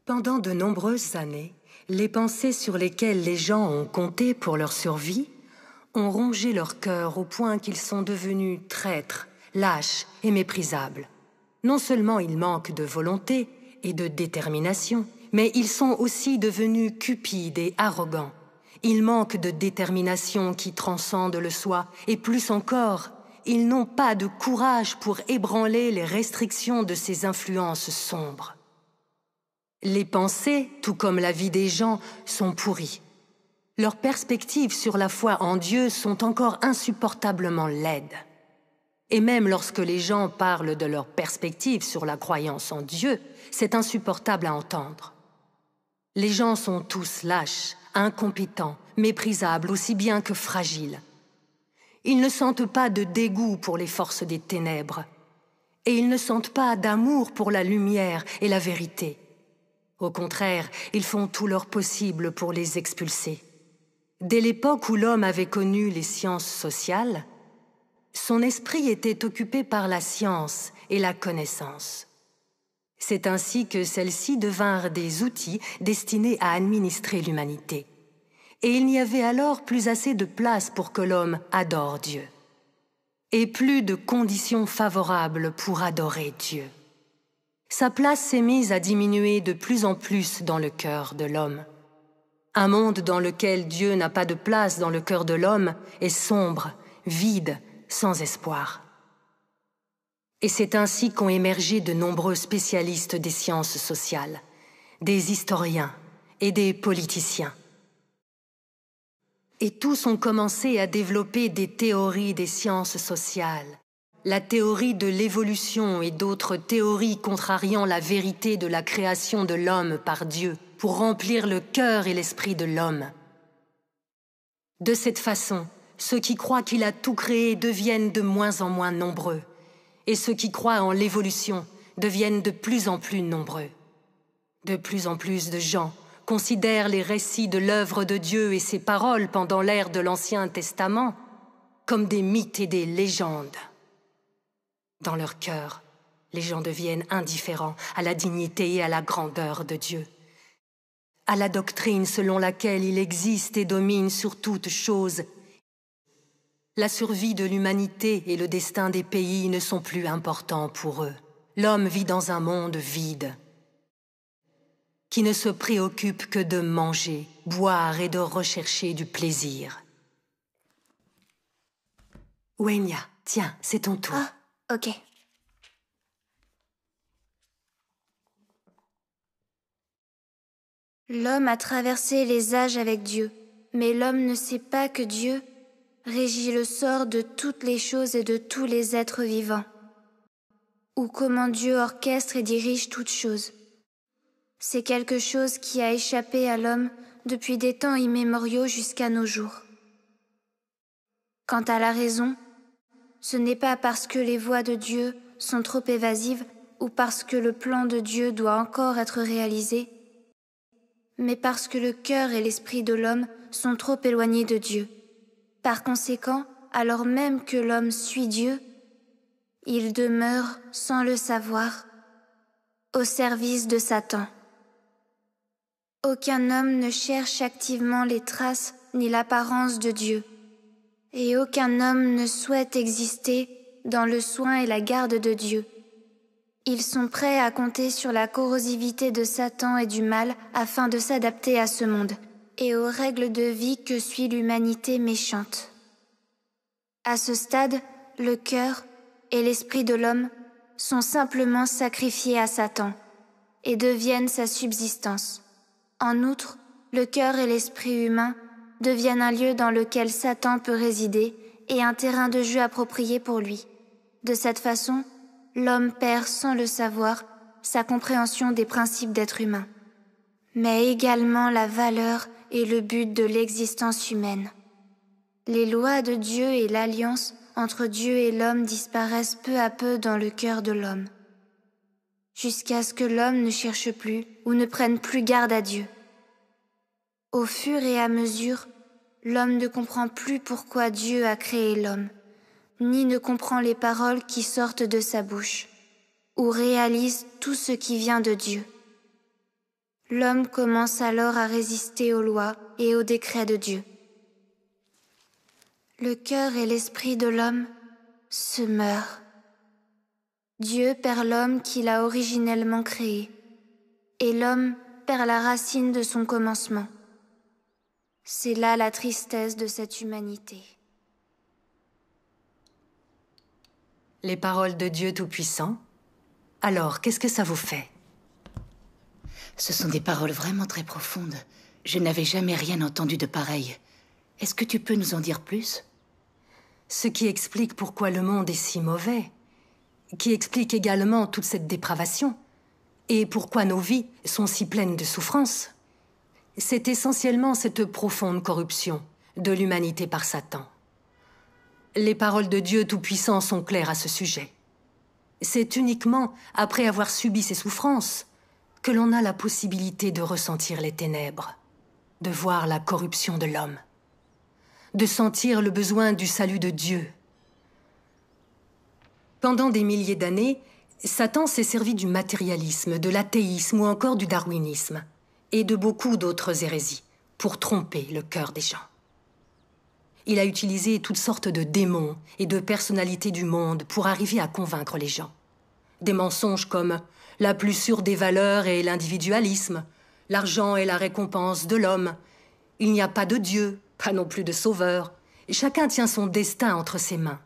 Pendant de nombreuses années, les pensées sur lesquelles les gens ont compté pour leur survie ont rongé leur cœur au point qu'ils sont devenus traîtres, lâches et méprisables. Non seulement ils manquent de volonté et de détermination, mais ils sont aussi devenus cupides et arrogants. Ils manquent de détermination qui transcende le soi, et plus encore, ils n'ont pas de courage pour ébranler les restrictions de ces influences sombres. Les pensées, tout comme la vie des gens, sont pourries. Leurs perspectives sur la foi en Dieu sont encore insupportablement laides. Et même lorsque les gens parlent de leurs perspectives sur la croyance en Dieu, c'est insupportable à entendre. Les gens sont tous lâches, incompétents, méprisables aussi bien que fragiles. Ils ne sentent pas de dégoût pour les forces des ténèbres, et ils ne sentent pas d'amour pour la lumière et la vérité. Au contraire, ils font tout leur possible pour les expulser. Dès l'époque où l'homme avait connu les sciences sociales, son esprit était occupé par la science et la connaissance. C'est ainsi que celles-ci devinrent des outils destinés à administrer l'humanité. Et il n'y avait alors plus assez de place pour que l'homme adore Dieu. Et plus de conditions favorables pour adorer Dieu. Sa place s'est mise à diminuer de plus en plus dans le cœur de l'homme. Un monde dans lequel Dieu n'a pas de place dans le cœur de l'homme est sombre, vide, sans espoir. Et c'est ainsi qu'ont émergé de nombreux spécialistes des sciences sociales, des historiens et des politiciens. Et tous ont commencé à développer des théories des sciences sociales, la théorie de l'évolution et d'autres théories contrariant la vérité de la création de l'homme par Dieu pour remplir le cœur et l'esprit de l'homme. De cette façon, ceux qui croient qu'il a tout créé deviennent de moins en moins nombreux. Et ceux qui croient en l'évolution deviennent de plus en plus nombreux. De plus en plus de gens considèrent les récits de l'œuvre de Dieu et ses paroles pendant l'ère de l'Ancien Testament comme des mythes et des légendes. Dans leur cœur, les gens deviennent indifférents à la dignité et à la grandeur de Dieu, à la doctrine selon laquelle il existe et domine sur toute chose. La survie de l'humanité et le destin des pays ne sont plus importants pour eux. L'homme vit dans un monde vide, qui ne se préoccupe que de manger, boire et de rechercher du plaisir. Wenya, tiens, c'est ton tour. Ah, ok. L'homme a traversé les âges avec Dieu, mais l'homme ne sait pas que Dieu régit le sort de toutes les choses et de tous les êtres vivants, ou comment Dieu orchestre et dirige toutes choses. C'est quelque chose qui a échappé à l'homme depuis des temps immémoriaux jusqu'à nos jours. Quant à la raison, ce n'est pas parce que les voies de Dieu sont trop évasives ou parce que le plan de Dieu doit encore être réalisé, mais parce que le cœur et l'esprit de l'homme sont trop éloignés de Dieu. Par conséquent, alors même que l'homme suit Dieu, il demeure, sans le savoir, au service de Satan. Aucun homme ne cherche activement les traces ni l'apparence de Dieu, et aucun homme ne souhaite exister dans le soin et la garde de Dieu. Ils sont prêts à compter sur la corrosivité de Satan et du mal afin de s'adapter à ce monde et aux règles de vie que suit l'humanité méchante. À ce stade, le cœur et l'esprit de l'homme sont simplement sacrifiés à Satan et deviennent sa subsistance. En outre, le cœur et l'esprit humain deviennent un lieu dans lequel Satan peut résider et un terrain de jeu approprié pour lui. De cette façon, l'homme perd sans le savoir sa compréhension des principes d'être humain, mais également la valeur et le but de l'existence humaine. Les lois de Dieu et l'alliance entre Dieu et l'homme disparaissent peu à peu dans le cœur de l'homme, jusqu'à ce que l'homme ne cherche plus ou ne prenne plus garde à Dieu. Au fur et à mesure, l'homme ne comprend plus pourquoi Dieu a créé l'homme, ni ne comprend les paroles qui sortent de sa bouche, ou réalise tout ce qui vient de Dieu. L'homme commence alors à résister aux lois et aux décrets de Dieu. Le cœur et l'esprit de l'homme se meurent. Dieu perd l'homme qu'il a originellement créé, et l'homme perd la racine de son commencement. C'est là la tristesse de cette humanité. Les paroles de Dieu Tout-Puissant. Alors, qu'est-ce que ça vous fait? Ce sont des paroles vraiment très profondes. Je n'avais jamais rien entendu de pareil. Est-ce que tu peux nous en dire plus? Ce qui explique pourquoi le monde est si mauvais, qui explique également toute cette dépravation, et pourquoi nos vies sont si pleines de souffrances. C'est essentiellement cette profonde corruption de l'humanité par Satan. Les paroles de Dieu Tout-Puissant sont claires à ce sujet. C'est uniquement après avoir subi ces souffrances que l'on a la possibilité de ressentir les ténèbres, de voir la corruption de l'homme, de sentir le besoin du salut de Dieu. Pendant des milliers d'années, Satan s'est servi du matérialisme, de l'athéisme ou encore du darwinisme, et de beaucoup d'autres hérésies, pour tromper le cœur des gens. Il a utilisé toutes sortes de démons et de personnalités du monde pour arriver à convaincre les gens. Des mensonges comme « la plus sûre des valeurs est l'individualisme »,« l'argent est la récompense de l'homme »,« il n'y a pas de Dieu, pas non plus de sauveur ». Chacun tient son destin entre ses mains.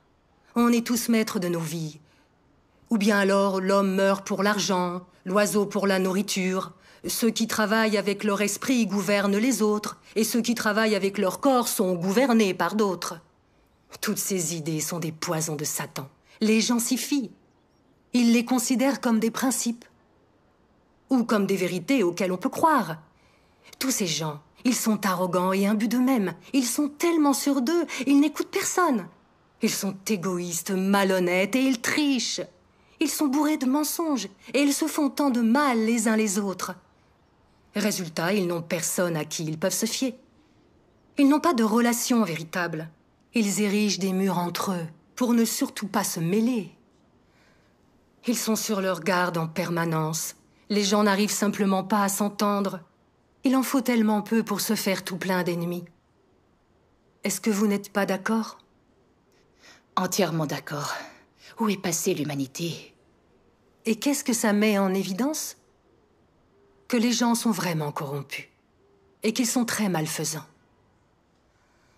On est tous maîtres de nos vies. Ou bien alors l'homme meurt pour l'argent, l'oiseau pour la nourriture. Ceux qui travaillent avec leur esprit gouvernent les autres, et ceux qui travaillent avec leur corps sont gouvernés par d'autres. Toutes ces idées sont des poisons de Satan. Les gens s'y fient. Ils les considèrent comme des principes, ou comme des vérités auxquelles on peut croire. Tous ces gens, Ils sont arrogants et imbus d'eux-mêmes. Ils sont tellement sûrs d'eux, ils n'écoutent personne. Ils sont égoïstes, malhonnêtes et ils trichent. Ils sont bourrés de mensonges et ils se font tant de mal les uns les autres. Résultat, ils n'ont personne à qui ils peuvent se fier. Ils n'ont pas de relation véritable. Ils érigent des murs entre eux pour ne surtout pas se mêler. Ils sont sur leur garde en permanence. Les gens n'arrivent simplement pas à s'entendre. Il en faut tellement peu pour se faire tout plein d'ennemis. Est-ce que vous n'êtes pas d'accord ? Entièrement d'accord. Où est passée l'humanité? Et qu'est-ce que ça met en évidence? Que les gens sont vraiment corrompus. Et qu'ils sont très malfaisants.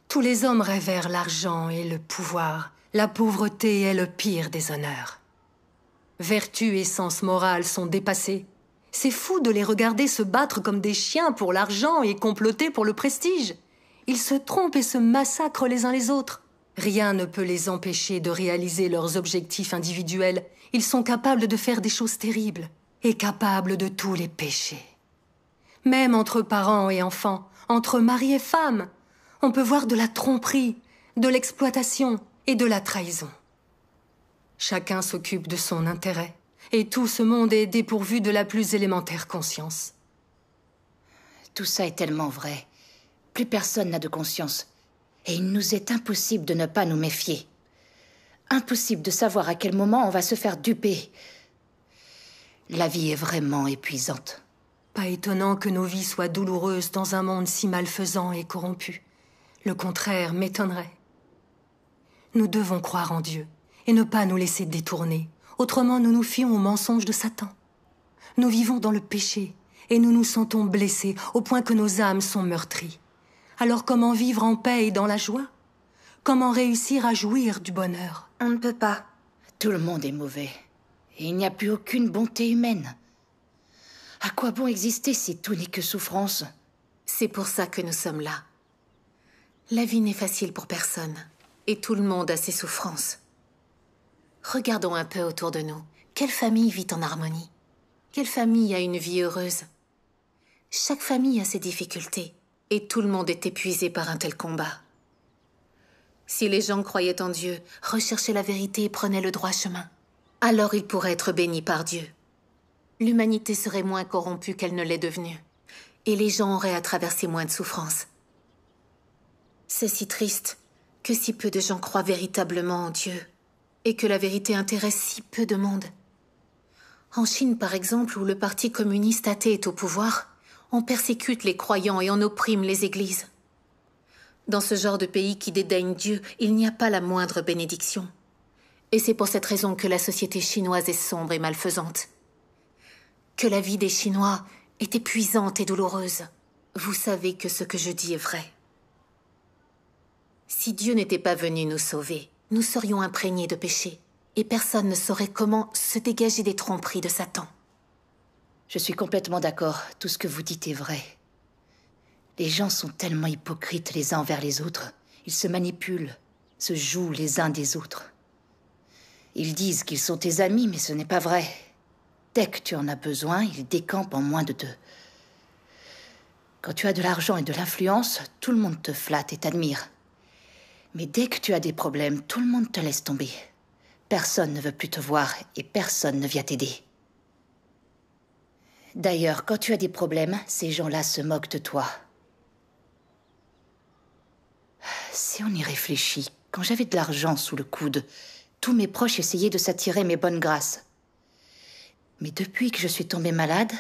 Tous les hommes révèrent l'argent et le pouvoir. La pauvreté est le pire des honneurs. Vertu et sens moral sont dépassés. C'est fou de les regarder se battre comme des chiens pour l'argent et comploter pour le prestige. Ils se trompent et se massacrent les uns les autres. Rien ne peut les empêcher de réaliser leurs objectifs individuels. Ils sont capables de faire des choses terribles et capables de tous les péchés. Même entre parents et enfants, entre mari et femme, on peut voir de la tromperie, de l'exploitation et de la trahison. Chacun s'occupe de son intérêt, et tout ce monde est dépourvu de la plus élémentaire conscience. Tout ça est tellement vrai. Plus personne n'a de conscience. Et il nous est impossible de ne pas nous méfier. Impossible de savoir à quel moment on va se faire duper. La vie est vraiment épuisante. Pas étonnant que nos vies soient douloureuses dans un monde si malfaisant et corrompu. Le contraire m'étonnerait. Nous devons croire en Dieu et ne pas nous laisser détourner. Autrement, nous nous fions aux mensonges de Satan. Nous vivons dans le péché et nous nous sentons blessés au point que nos âmes sont meurtries. Alors comment vivre en paix et dans la joie? Comment réussir à jouir du bonheur? On ne peut pas. Tout le monde est mauvais. Et il n'y a plus aucune bonté humaine. À quoi bon exister si tout n'est que souffrance? C'est pour ça que nous sommes là. La vie n'est facile pour personne. Et tout le monde a ses souffrances. Regardons un peu autour de nous. Quelle famille vit en harmonie? Quelle famille a une vie heureuse? Chaque famille a ses difficultés. Et tout le monde est épuisé par un tel combat. Si les gens croyaient en Dieu, recherchaient la vérité et prenaient le droit chemin, alors ils pourraient être bénis par Dieu. L'humanité serait moins corrompue qu'elle ne l'est devenue. Et les gens auraient à traverser moins de souffrances. C'est si triste que si peu de gens croient véritablement en Dieu et que la vérité intéresse si peu de monde. En Chine, par exemple, où le parti communiste athée est au pouvoir, on persécute les croyants et on opprime les églises. Dans ce genre de pays qui dédaigne Dieu, il n'y a pas la moindre bénédiction. Et c'est pour cette raison que la société chinoise est sombre et malfaisante. Que la vie des Chinois est épuisante et douloureuse. Vous savez que ce que je dis est vrai. Si Dieu n'était pas venu nous sauver, nous serions imprégnés de péché. Et personne ne saurait comment se dégager des tromperies de Satan. Je suis complètement d'accord. Tout ce que vous dites est vrai. Les gens sont tellement hypocrites les uns envers les autres. Ils se manipulent, se jouent les uns des autres. Ils disent qu'ils sont tes amis, mais ce n'est pas vrai. Dès que tu en as besoin, ils décampent en moins de deux. Quand tu as de l'argent et de l'influence, tout le monde te flatte et t'admire. Mais dès que tu as des problèmes, tout le monde te laisse tomber. Personne ne veut plus te voir et personne ne vient t'aider. D'ailleurs, quand tu as des problèmes, ces gens-là se moquent de toi. Si on y réfléchit, quand j'avais de l'argent sous le coude, tous mes proches essayaient de s'attirer mes bonnes grâces. Mais depuis que je suis tombée malade,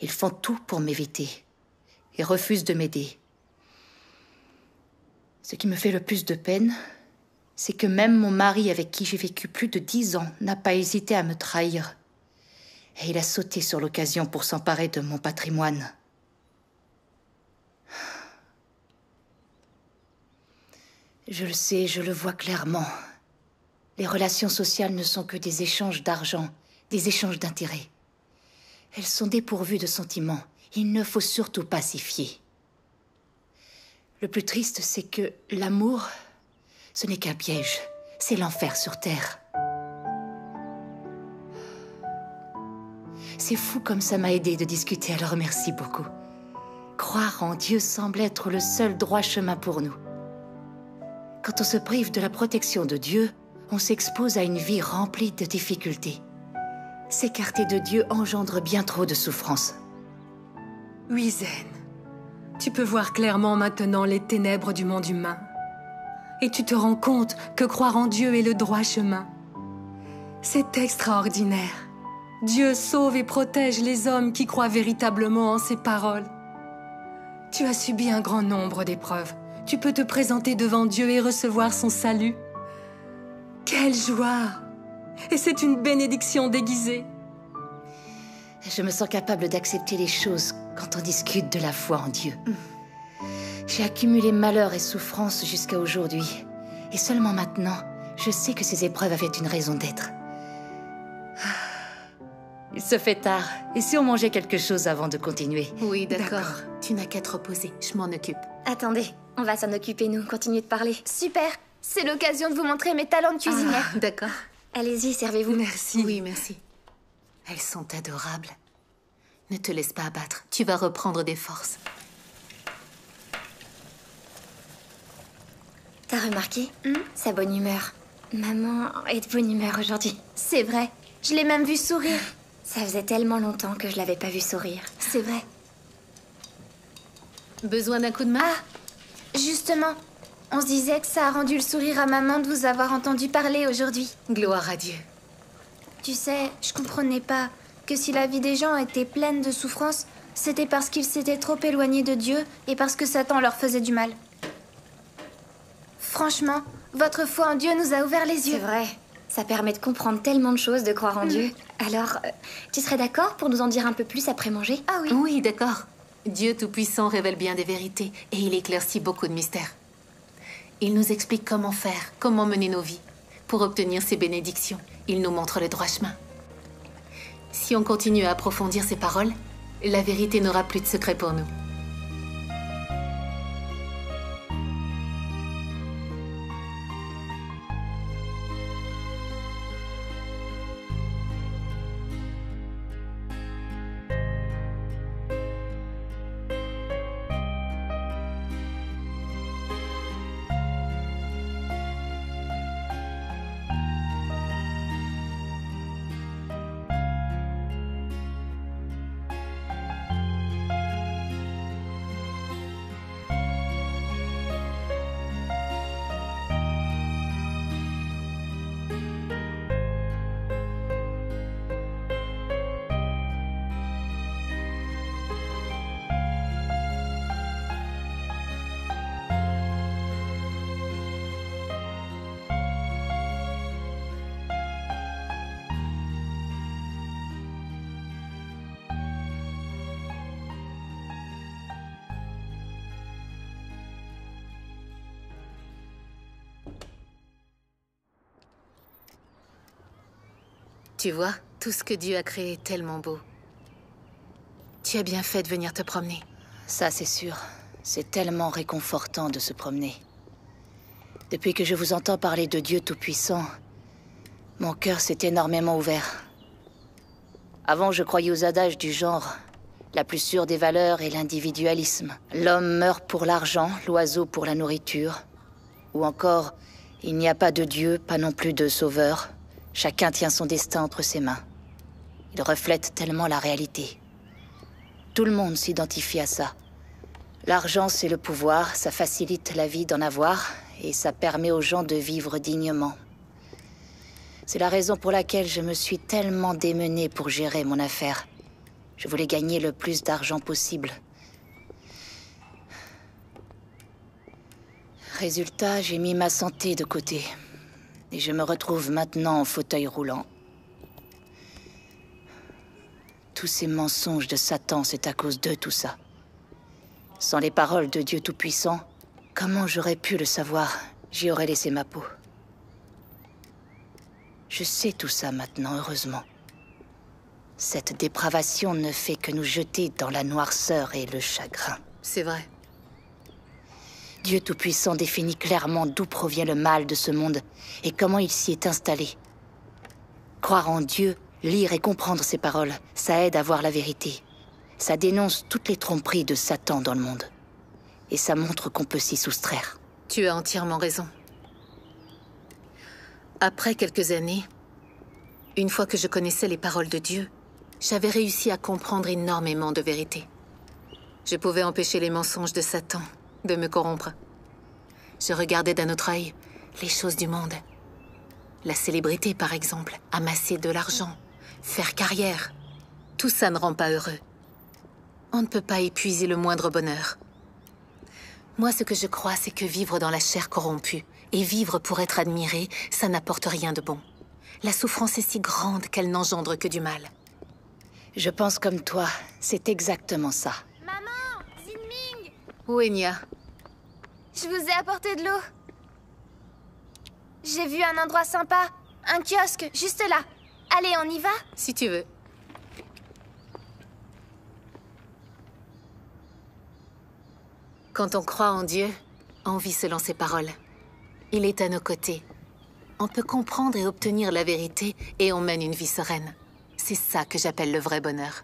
ils font tout pour m'éviter et refusent de m'aider. Ce qui me fait le plus de peine, c'est que même mon mari, avec qui j'ai vécu plus de 10 ans, n'a pas hésité à me trahir. Et il a sauté sur l'occasion pour s'emparer de mon patrimoine. Je le sais, je le vois clairement. Les relations sociales ne sont que des échanges d'argent, des échanges d'intérêts. Elles sont dépourvues de sentiments. Il ne faut surtout pas s'y fier. Le plus triste, c'est que l'amour, ce n'est qu'un piège. C'est l'enfer sur terre. C'est fou comme ça m'a aidé de discuter, alors merci beaucoup. Croire en Dieu semble être le seul droit chemin pour nous. Quand on se prive de la protection de Dieu, on s'expose à une vie remplie de difficultés. S'écarter de Dieu engendre bien trop de souffrances. Oui, Zen. Tu peux voir clairement maintenant les ténèbres du monde humain. Et tu te rends compte que croire en Dieu est le droit chemin. C'est extraordinaire. Dieu sauve et protège les hommes qui croient véritablement en ses paroles. Tu as subi un grand nombre d'épreuves. Tu peux te présenter devant Dieu et recevoir son salut. Quelle joie! Et c'est une bénédiction déguisée. Je me sens capable d'accepter les choses quand on discute de la foi en Dieu. J'ai accumulé malheur et souffrance jusqu'à aujourd'hui. Et seulement maintenant, je sais que ces épreuves avaient une raison d'être. Il se fait tard. Et si on mangeait quelque chose avant de continuer? Oui, d'accord. Tu n'as qu'à te reposer. Je m'en occupe. Attendez, on va s'en occuper, nous. Continuez de parler. Super! C'est l'occasion de vous montrer mes talents de cuisinière. Ah, d'accord. Allez-y, servez-vous. Merci. Oui, merci. Elles sont adorables. Ne te laisse pas abattre. Tu vas reprendre des forces. T'as remarqué sa bonne humeur. Maman est de bonne humeur aujourd'hui. C'est vrai. Je l'ai même vue sourire. Ça faisait tellement longtemps que je l'avais pas vue sourire. C'est vrai. Besoin d'un coup de main? Ah, justement. On se disait que ça a rendu le sourire à maman de vous avoir entendu parler aujourd'hui. Gloire à Dieu. Tu sais, je comprenais pas que si la vie des gens était pleine de souffrances, c'était parce qu'ils s'étaient trop éloignés de Dieu et parce que Satan leur faisait du mal. Franchement, votre foi en Dieu nous a ouvert les yeux. C'est vrai. Ça permet de comprendre tellement de choses, de croire en Dieu. Alors, tu serais d'accord pour nous en dire un peu plus après manger? Ah oui. Oui, d'accord. Dieu Tout-Puissant révèle bien des vérités et il éclaircit beaucoup de mystères. Il nous explique comment faire, comment mener nos vies. Pour obtenir ses bénédictions, il nous montre le droit chemin. Si on continue à approfondir ses paroles, la vérité n'aura plus de secret pour nous. Tu vois, tout ce que Dieu a créé est tellement beau. Tu as bien fait de venir te promener. Ça, c'est sûr. C'est tellement réconfortant de se promener. Depuis que je vous entends parler de Dieu Tout-Puissant, mon cœur s'est énormément ouvert. Avant, je croyais aux adages du genre. La plus sûre des valeurs est l'individualisme. L'homme meurt pour l'argent, l'oiseau pour la nourriture. Ou encore, il n'y a pas de Dieu, pas non plus de sauveur. Chacun tient son destin entre ses mains. Il reflète tellement la réalité. Tout le monde s'identifie à ça. L'argent, c'est le pouvoir, ça facilite la vie d'en avoir, et ça permet aux gens de vivre dignement. C'est la raison pour laquelle je me suis tellement démenée pour gérer mon affaire. Je voulais gagner le plus d'argent possible. Résultat, j'ai mis ma santé de côté. Et je me retrouve maintenant en fauteuil roulant. Tous ces mensonges de Satan, c'est à cause de tout ça. Sans les paroles de Dieu Tout-Puissant, comment j'aurais pu le savoir? J'y aurais laissé ma peau. Je sais tout ça maintenant, heureusement. Cette dépravation ne fait que nous jeter dans la noirceur et le chagrin. C'est vrai. Dieu Tout-Puissant définit clairement d'où provient le mal de ce monde et comment il s'y est installé. Croire en Dieu, lire et comprendre ses paroles, ça aide à voir la vérité. Ça dénonce toutes les tromperies de Satan dans le monde. Et ça montre qu'on peut s'y soustraire. Tu as entièrement raison. Après quelques années, une fois que je connaissais les paroles de Dieu, j'avais réussi à comprendre énormément de vérités. Je pouvais empêcher les mensonges de Satan de me corrompre. Je regardais d'un autre œil les choses du monde. La célébrité, par exemple, amasser de l'argent, faire carrière. Tout ça ne rend pas heureux. On ne peut pas épuiser le moindre bonheur. Moi, ce que je crois, c'est que vivre dans la chair corrompue et vivre pour être admiré, ça n'apporte rien de bon. La souffrance est si grande qu'elle n'engendre que du mal. Je pense comme toi, c'est exactement ça. Maman, Zinming, Wenya, je vous ai apporté de l'eau. J'ai vu un endroit sympa, un kiosque, juste là. Allez, on y va? Si tu veux. Quand on croit en Dieu, on vit selon ses paroles. Il est à nos côtés. On peut comprendre et obtenir la vérité et on mène une vie sereine. C'est ça que j'appelle le vrai bonheur.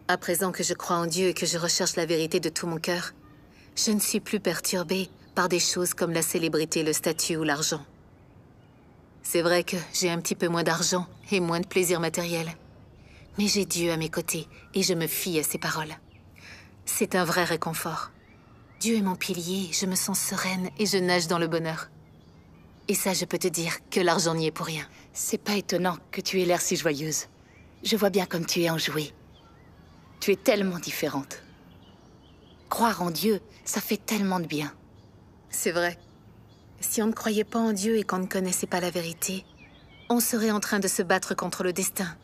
À présent que je crois en Dieu et que je recherche la vérité de tout mon cœur, je ne suis plus perturbée par des choses comme la célébrité, le statut ou l'argent. C'est vrai que j'ai un petit peu moins d'argent et moins de plaisir matériel. Mais j'ai Dieu à mes côtés et je me fie à ses paroles. C'est un vrai réconfort. Dieu est mon pilier, je me sens sereine et je nage dans le bonheur. Et ça, je peux te dire que l'argent n'y est pour rien. C'est pas étonnant que tu aies l'air si joyeuse. Je vois bien comme tu es enjouée. Tu es tellement différente. Croire en Dieu, ça fait tellement de bien. C'est vrai. Si on ne croyait pas en Dieu et qu'on ne connaissait pas la vérité, on serait en train de se battre contre le destin,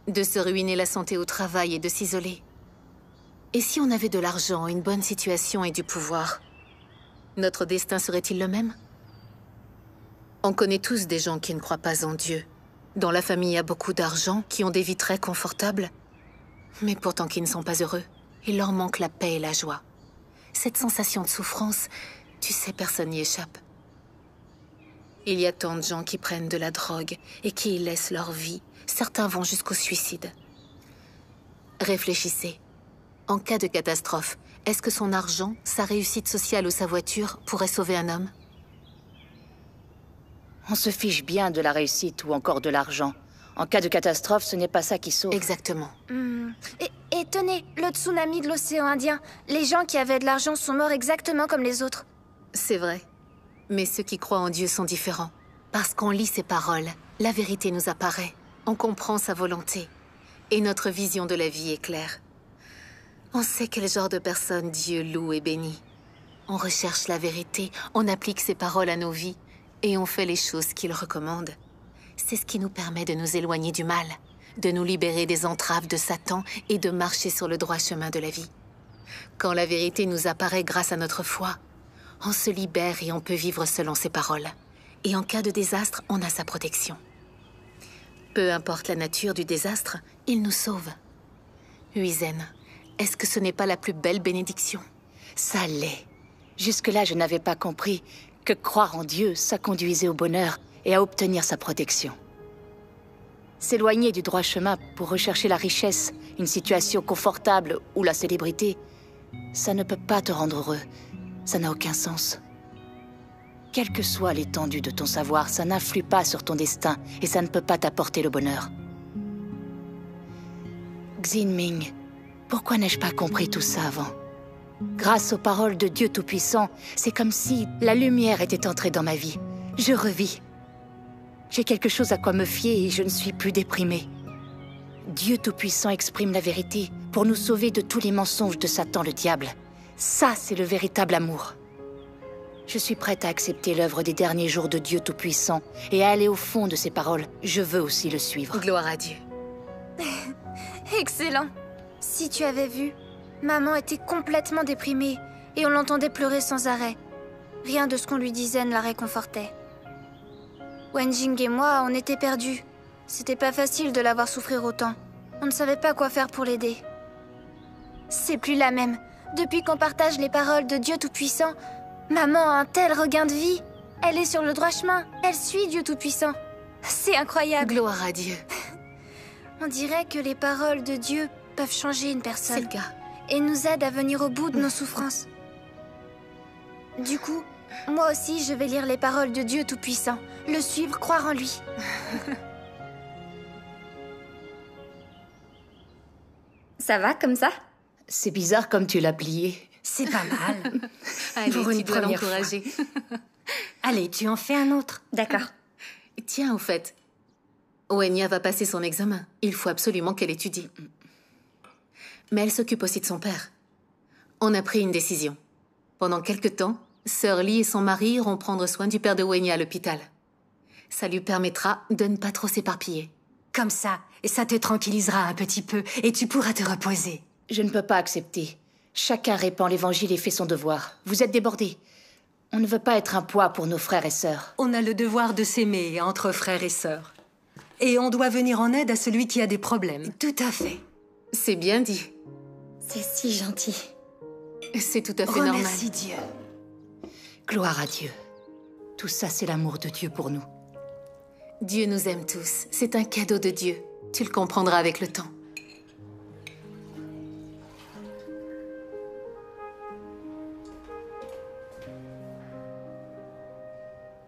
de se ruiner la santé au travail et de s'isoler. Et si on avait de l'argent, une bonne situation et du pouvoir, notre destin serait-il le même? On connaît tous des gens qui ne croient pas en Dieu. Dans la famille, il y a beaucoup d'argent, qui ont des vies très confortables, mais pourtant qui ne sont pas heureux. Il leur manque la paix et la joie. Cette sensation de souffrance, tu sais, personne n'y échappe. Il y a tant de gens qui prennent de la drogue et qui y laissent leur vie. Certains vont jusqu'au suicide. Réfléchissez. En cas de catastrophe, est-ce que son argent, sa réussite sociale ou sa voiture pourraient sauver un homme? On se fiche bien de la réussite ou encore de l'argent. En cas de catastrophe, ce n'est pas ça qui sauve. Exactement. Et tenez, le tsunami de l'océan Indien. Les gens qui avaient de l'argent sont morts exactement comme les autres. C'est vrai. Mais ceux qui croient en Dieu sont différents. Parce qu'on lit ses paroles, la vérité nous apparaît. On comprend sa volonté. Et notre vision de la vie est claire. On sait quel genre de personne Dieu loue et bénit. On recherche la vérité, on applique ses paroles à nos vies, et on fait les choses qu'il recommande. C'est ce qui nous permet de nous éloigner du mal, de nous libérer des entraves de Satan et de marcher sur le droit chemin de la vie. Quand la vérité nous apparaît grâce à notre foi, on se libère et on peut vivre selon ses paroles. Et en cas de désastre, on a sa protection. Peu importe la nature du désastre, il nous sauve. Huizen, est-ce que ce n'est pas la plus belle bénédiction? Ça l'est. Jusque-là, je n'avais pas compris que croire en Dieu, ça conduisait au bonheur et à obtenir sa protection. S'éloigner du droit chemin pour rechercher la richesse, une situation confortable ou la célébrité, ça ne peut pas te rendre heureux. Ça n'a aucun sens. Quelle que soit l'étendue de ton savoir, ça n'influe pas sur ton destin et ça ne peut pas t'apporter le bonheur. Zinming, pourquoi n'ai-je pas compris tout ça avant? Grâce aux paroles de Dieu Tout-Puissant, c'est comme si la lumière était entrée dans ma vie. Je revis. J'ai quelque chose à quoi me fier et je ne suis plus déprimée. Dieu Tout-Puissant exprime la vérité pour nous sauver de tous les mensonges de Satan le diable. Ça, c'est le véritable amour. Je suis prête à accepter l'œuvre des derniers jours de Dieu Tout-Puissant et à aller au fond de ses paroles. Je veux aussi le suivre. Gloire à Dieu. Excellent. Si tu avais vu, maman était complètement déprimée et on l'entendait pleurer sans arrêt. Rien de ce qu'on lui disait ne la réconfortait. Wenjing et moi, on était perdus. C'était pas facile de la voir souffrir autant. On ne savait pas quoi faire pour l'aider. C'est plus la même. Depuis qu'on partage les paroles de Dieu Tout-Puissant, maman a un tel regain de vie. Elle est sur le droit chemin. Elle suit Dieu Tout-Puissant. C'est incroyable. Gloire à Dieu. On dirait que les paroles de Dieu peuvent changer une personne. C'est le cas. Et nous aident à venir au bout de nos souffrances. Du coup, moi aussi, je vais lire les paroles de Dieu Tout-Puissant. Le suivre, croire en lui. Ça va comme ça? C'est bizarre comme tu l'as plié. C'est pas mal. Allez, Pour une tu dois première l'encourager. Allez, tu en fais un autre. D'accord. Tiens, au fait, Wenya va passer son examen. Il faut absolument qu'elle étudie. Mais elle s'occupe aussi de son père. On a pris une décision. Pendant quelque temps, Sœur Lee et son mari iront prendre soin du père de Wenya à l'hôpital. Ça lui permettra de ne pas trop s'éparpiller. Comme ça, et ça te tranquillisera un petit peu, et tu pourras te reposer. Je ne peux pas accepter. Chacun répand l'évangile et fait son devoir. Vous êtes débordés. On ne veut pas être un poids pour nos frères et sœurs. On a le devoir de s'aimer entre frères et sœurs. Et on doit venir en aide à celui qui a des problèmes. Tout à fait. C'est bien dit. C'est si gentil. C'est tout à fait normal. Remercie Dieu. Gloire à Dieu. Tout ça, c'est l'amour de Dieu pour nous. Dieu nous aime tous. C'est un cadeau de Dieu. Tu le comprendras avec le temps.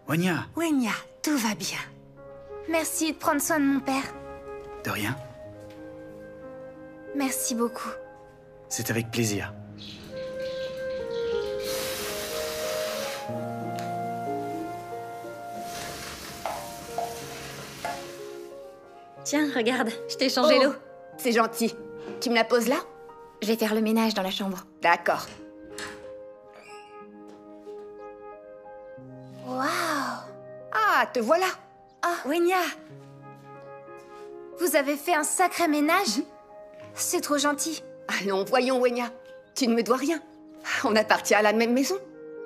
Wenya. Wenya, tout va bien. Merci de prendre soin de mon père. De rien. Merci beaucoup. C'est avec plaisir. Tiens, regarde, je t'ai changé l'eau. C'est gentil. Tu me la poses là? Je vais faire le ménage dans la chambre. D'accord. Waouh! Ah, te voilà. Wenya! Vous avez fait un sacré ménage? C'est trop gentil. Allons, voyons, Wenya. Tu ne me dois rien. On appartient à la même maison.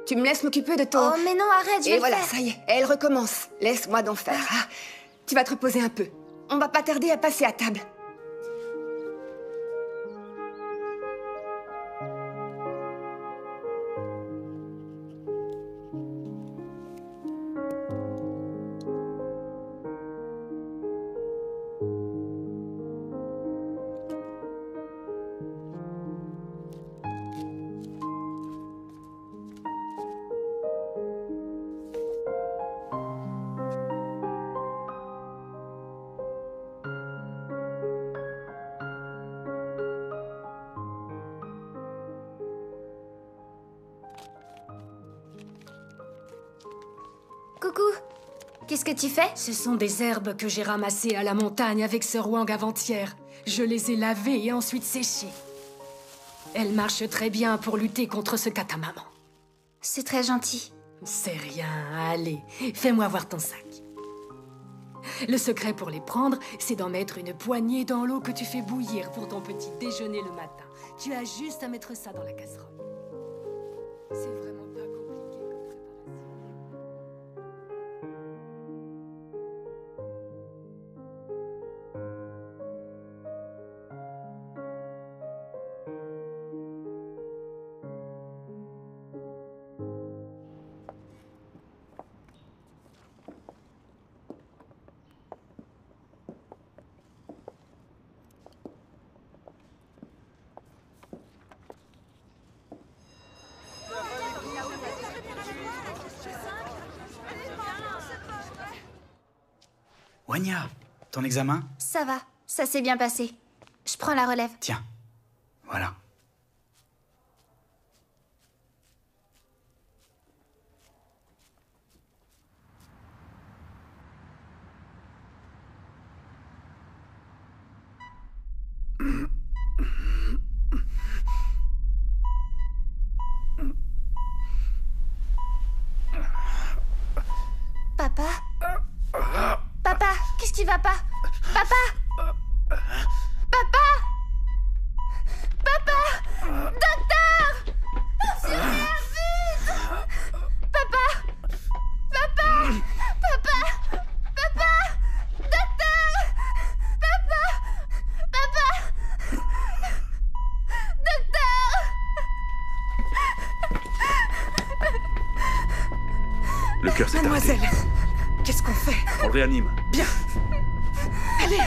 Tu me laisses m'occuper de ton... Oh, mais non, arrête, je vais Et voilà, le faire. ça y est, elle recommence. Laisse-moi d'en faire. Ah, tu vas te reposer un peu. On va pas tarder à passer à table. Coucou. Qu'est-ce que tu fais? Ce sont des herbes que j'ai ramassées à la montagne avec Sir Wang avant-hier. Je les ai lavées et ensuite séchées. Elles marchent très bien pour lutter contre ce catamaman. C'est très gentil. C'est rien, allez, fais-moi voir ton sac. Le secret pour les prendre, c'est d'en mettre une poignée dans l'eau que tu fais bouillir pour ton petit déjeuner le matin. Tu as juste à mettre ça dans la casserole. C'est vraiment pas compliqué comme préparation. Wenya, ton examen? Ça va, ça s'est bien passé. Je prends la relève. Tiens, voilà. Papa? Papa, qu'est-ce qui va pas? Papa? Papa? Papa? Docteur! Viens vite! Papa? Papa? Papa? Papa? Docteur! Papa? Papa? Docteur! Le cœur s'est arrêté. Mademoiselle, qu'est-ce qu'on fait? On le réanime. Bien. Allez.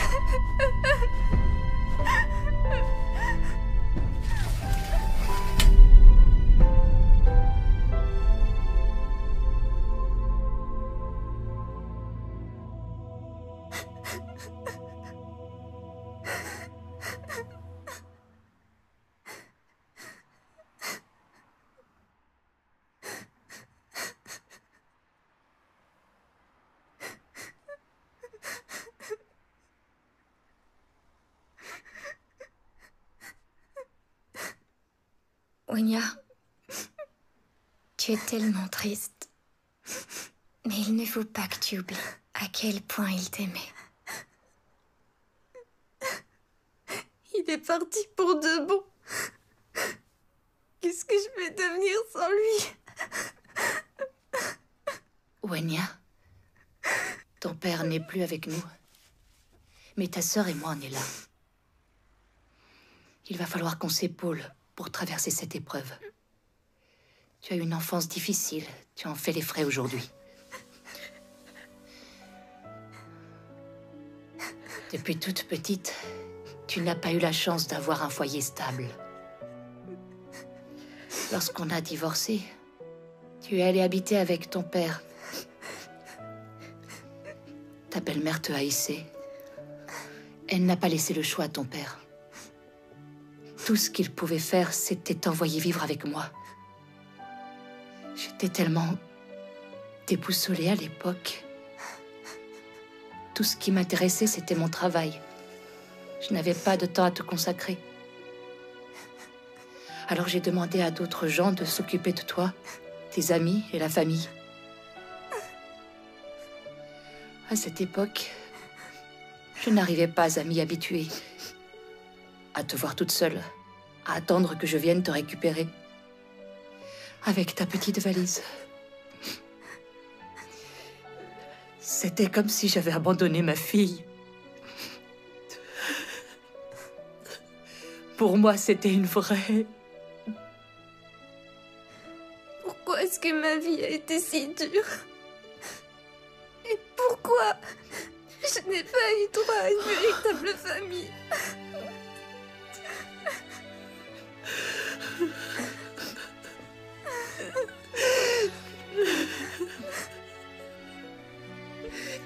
Wenya, tu es tellement triste. Mais il ne faut pas que tu oublies à quel point il t'aimait. Il est parti pour de bon. Qu'est-ce que je vais devenir sans lui? Wenya, ton père n'est plus avec nous. Mais ta sœur et moi, on est là. Il va falloir qu'on s'épaule pour traverser cette épreuve. Tu as eu une enfance difficile. Tu en fais les frais aujourd'hui. Depuis toute petite, tu n'as pas eu la chance d'avoir un foyer stable. Lorsqu'on a divorcé, tu es allée habiter avec ton père. Ta belle-mère te haïssait. Elle n'a pas laissé le choix à ton père. Tout ce qu'il pouvait faire, c'était t'envoyer vivre avec moi. J'étais tellement déboussolée à l'époque. Tout ce qui m'intéressait, c'était mon travail. Je n'avais pas de temps à te consacrer. Alors j'ai demandé à d'autres gens de s'occuper de toi, tes amis et la famille. À cette époque, je n'arrivais pas à m'y habituer. À te voir toute seule, à attendre que je vienne te récupérer. Avec ta petite valise. C'était comme si j'avais abandonné ma fille. Pour moi, c'était une vraie... Pourquoi est-ce que ma vie a été si dure? Et pourquoi je n'ai pas eu droit à une véritable famille?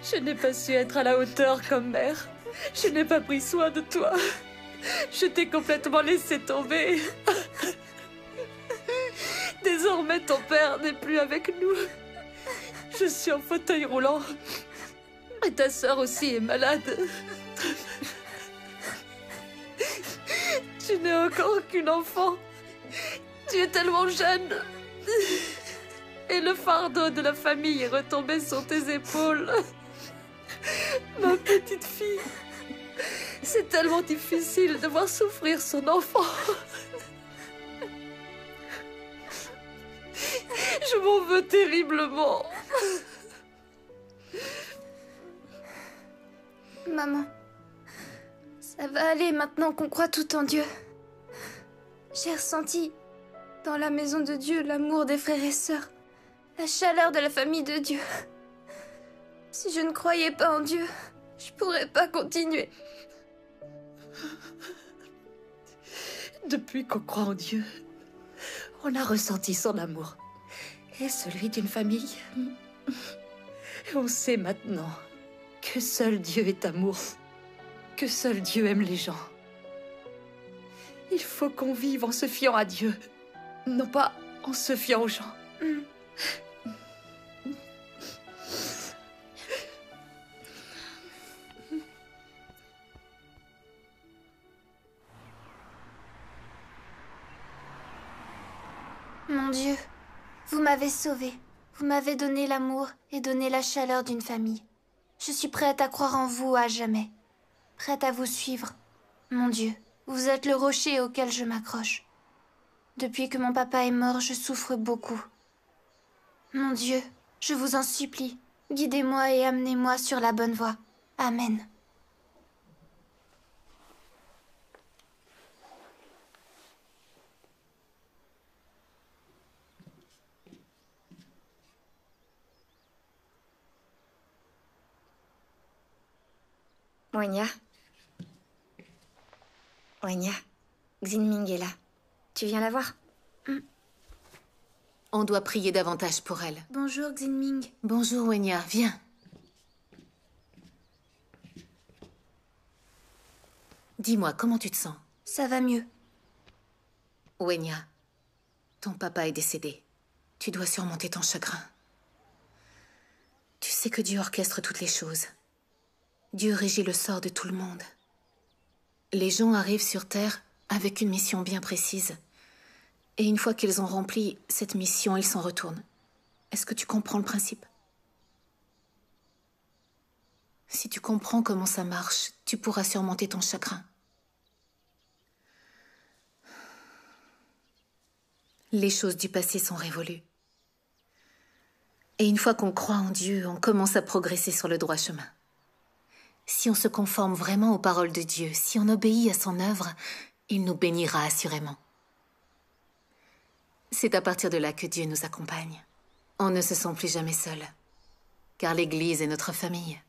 Je n'ai pas su être à la hauteur comme mère. Je n'ai pas pris soin de toi. Je t'ai complètement laissé tomber. Désormais, ton père n'est plus avec nous. Je suis en fauteuil roulant. Et ta sœur aussi est malade. Tu n'es encore qu'une enfant. Tu es tellement jeune. Et le fardeau de la famille est retombé sur tes épaules. Ma petite fille. C'est tellement difficile de voir souffrir son enfant. Je m'en veux terriblement. Maman, ça va aller maintenant qu'on croit tout en Dieu. J'ai ressenti dans la maison de Dieu l'amour des frères et sœurs, la chaleur de la famille de Dieu. Si je ne croyais pas en Dieu, je pourrais pas continuer. Depuis qu'on croit en Dieu, on a ressenti son amour et celui d'une famille. Et on sait maintenant que seul Dieu est amour, que seul Dieu aime les gens. Il faut qu'on vive en se fiant à Dieu, non pas en se fiant aux gens. Mon Dieu, vous m'avez sauvée. Vous m'avez donné l'amour et donné la chaleur d'une famille. Je suis prête à croire en vous à jamais. Prête à vous suivre. Mon Dieu, vous êtes le rocher auquel je m'accroche. Depuis que mon papa est mort, je souffre beaucoup. Mon Dieu, je vous en supplie, guidez-moi et amenez-moi sur la bonne voie. Amen. Wenya. Wenya, Xinming est là. Tu viens la voir? On doit prier davantage pour elle. Bonjour, Xinming. Bonjour, Wenya. Viens. Dis-moi, comment tu te sens? Ça va mieux. Wenya, ton papa est décédé. Tu dois surmonter ton chagrin. Tu sais que Dieu orchestre toutes les choses. Dieu régit le sort de tout le monde. Les gens arrivent sur Terre avec une mission bien précise. Et une fois qu'ils ont rempli cette mission, ils s'en retournent. Est-ce que tu comprends le principe? Si tu comprends comment ça marche, tu pourras surmonter ton chagrin. Les choses du passé sont révolues. Et une fois qu'on croit en Dieu, on commence à progresser sur le droit chemin. Si on se conforme vraiment aux paroles de Dieu, si on obéit à son œuvre, il nous bénira assurément. C'est à partir de là que Dieu nous accompagne. On ne se sent plus jamais seul, car l'Église est notre famille.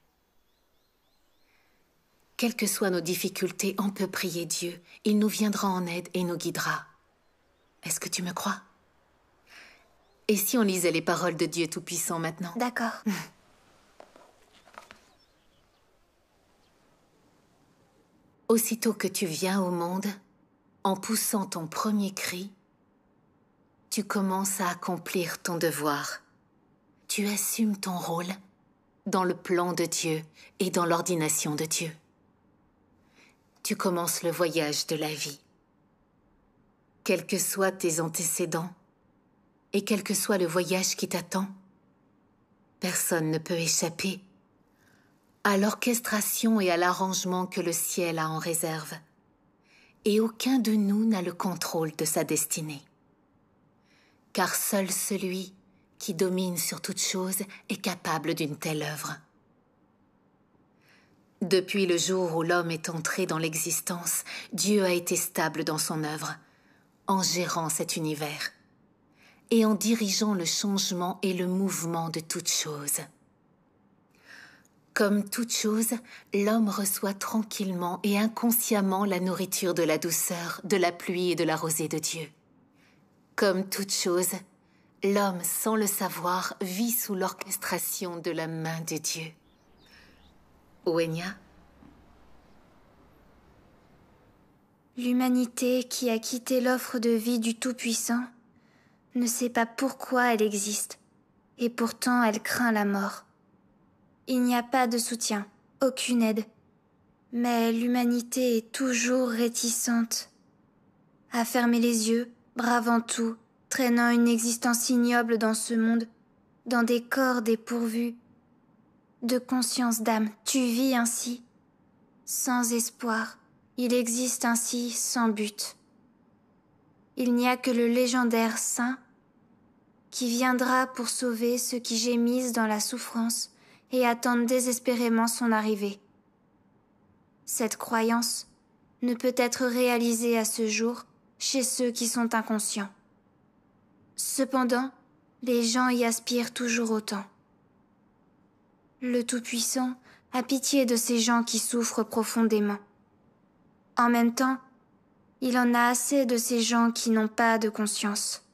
Quelles que soient nos difficultés, on peut prier Dieu. Il nous viendra en aide et nous guidera. Est-ce que tu me crois? Et si on lisait les paroles de Dieu Tout-Puissant maintenant? D'accord. Aussitôt que tu viens au monde, en poussant ton premier cri, tu commences à accomplir ton devoir. Tu assumes ton rôle dans le plan de Dieu et dans l'ordination de Dieu. Tu commences le voyage de la vie. Quels que soient tes antécédents et quel que soit le voyage qui t'attend, personne ne peut échapper à l'orchestration et à l'arrangement que le ciel a en réserve. Et aucun de nous n'a le contrôle de sa destinée. Car seul celui qui domine sur toute chose est capable d'une telle œuvre. Depuis le jour où l'homme est entré dans l'existence, Dieu a été stable dans son œuvre, en gérant cet univers, et en dirigeant le changement et le mouvement de toute chose. Comme toute chose, l'homme reçoit tranquillement et inconsciemment la nourriture de la douceur, de la pluie et de la rosée de Dieu. Comme toute chose, l'homme, sans le savoir, vit sous l'orchestration de la main de Dieu. Wenya? L'humanité qui a quitté l'offre de vie du Tout-Puissant ne sait pas pourquoi elle existe, et pourtant elle craint la mort. Il n'y a pas de soutien, aucune aide, mais l'humanité est toujours réticente à fermer les yeux, bravant tout, traînant une existence ignoble dans ce monde, dans des corps dépourvus de conscience d'âme. Tu vis ainsi, sans espoir. Il existe ainsi, sans but. Il n'y a que le légendaire saint qui viendra pour sauver ceux qui gémissent dans la souffrance et attendent désespérément son arrivée. Cette croyance ne peut être réalisée à ce jour chez ceux qui sont inconscients. Cependant, les gens y aspirent toujours autant. Le Tout-Puissant a pitié de ces gens qui souffrent profondément. En même temps, il en a assez de ces gens qui n'ont pas de conscience.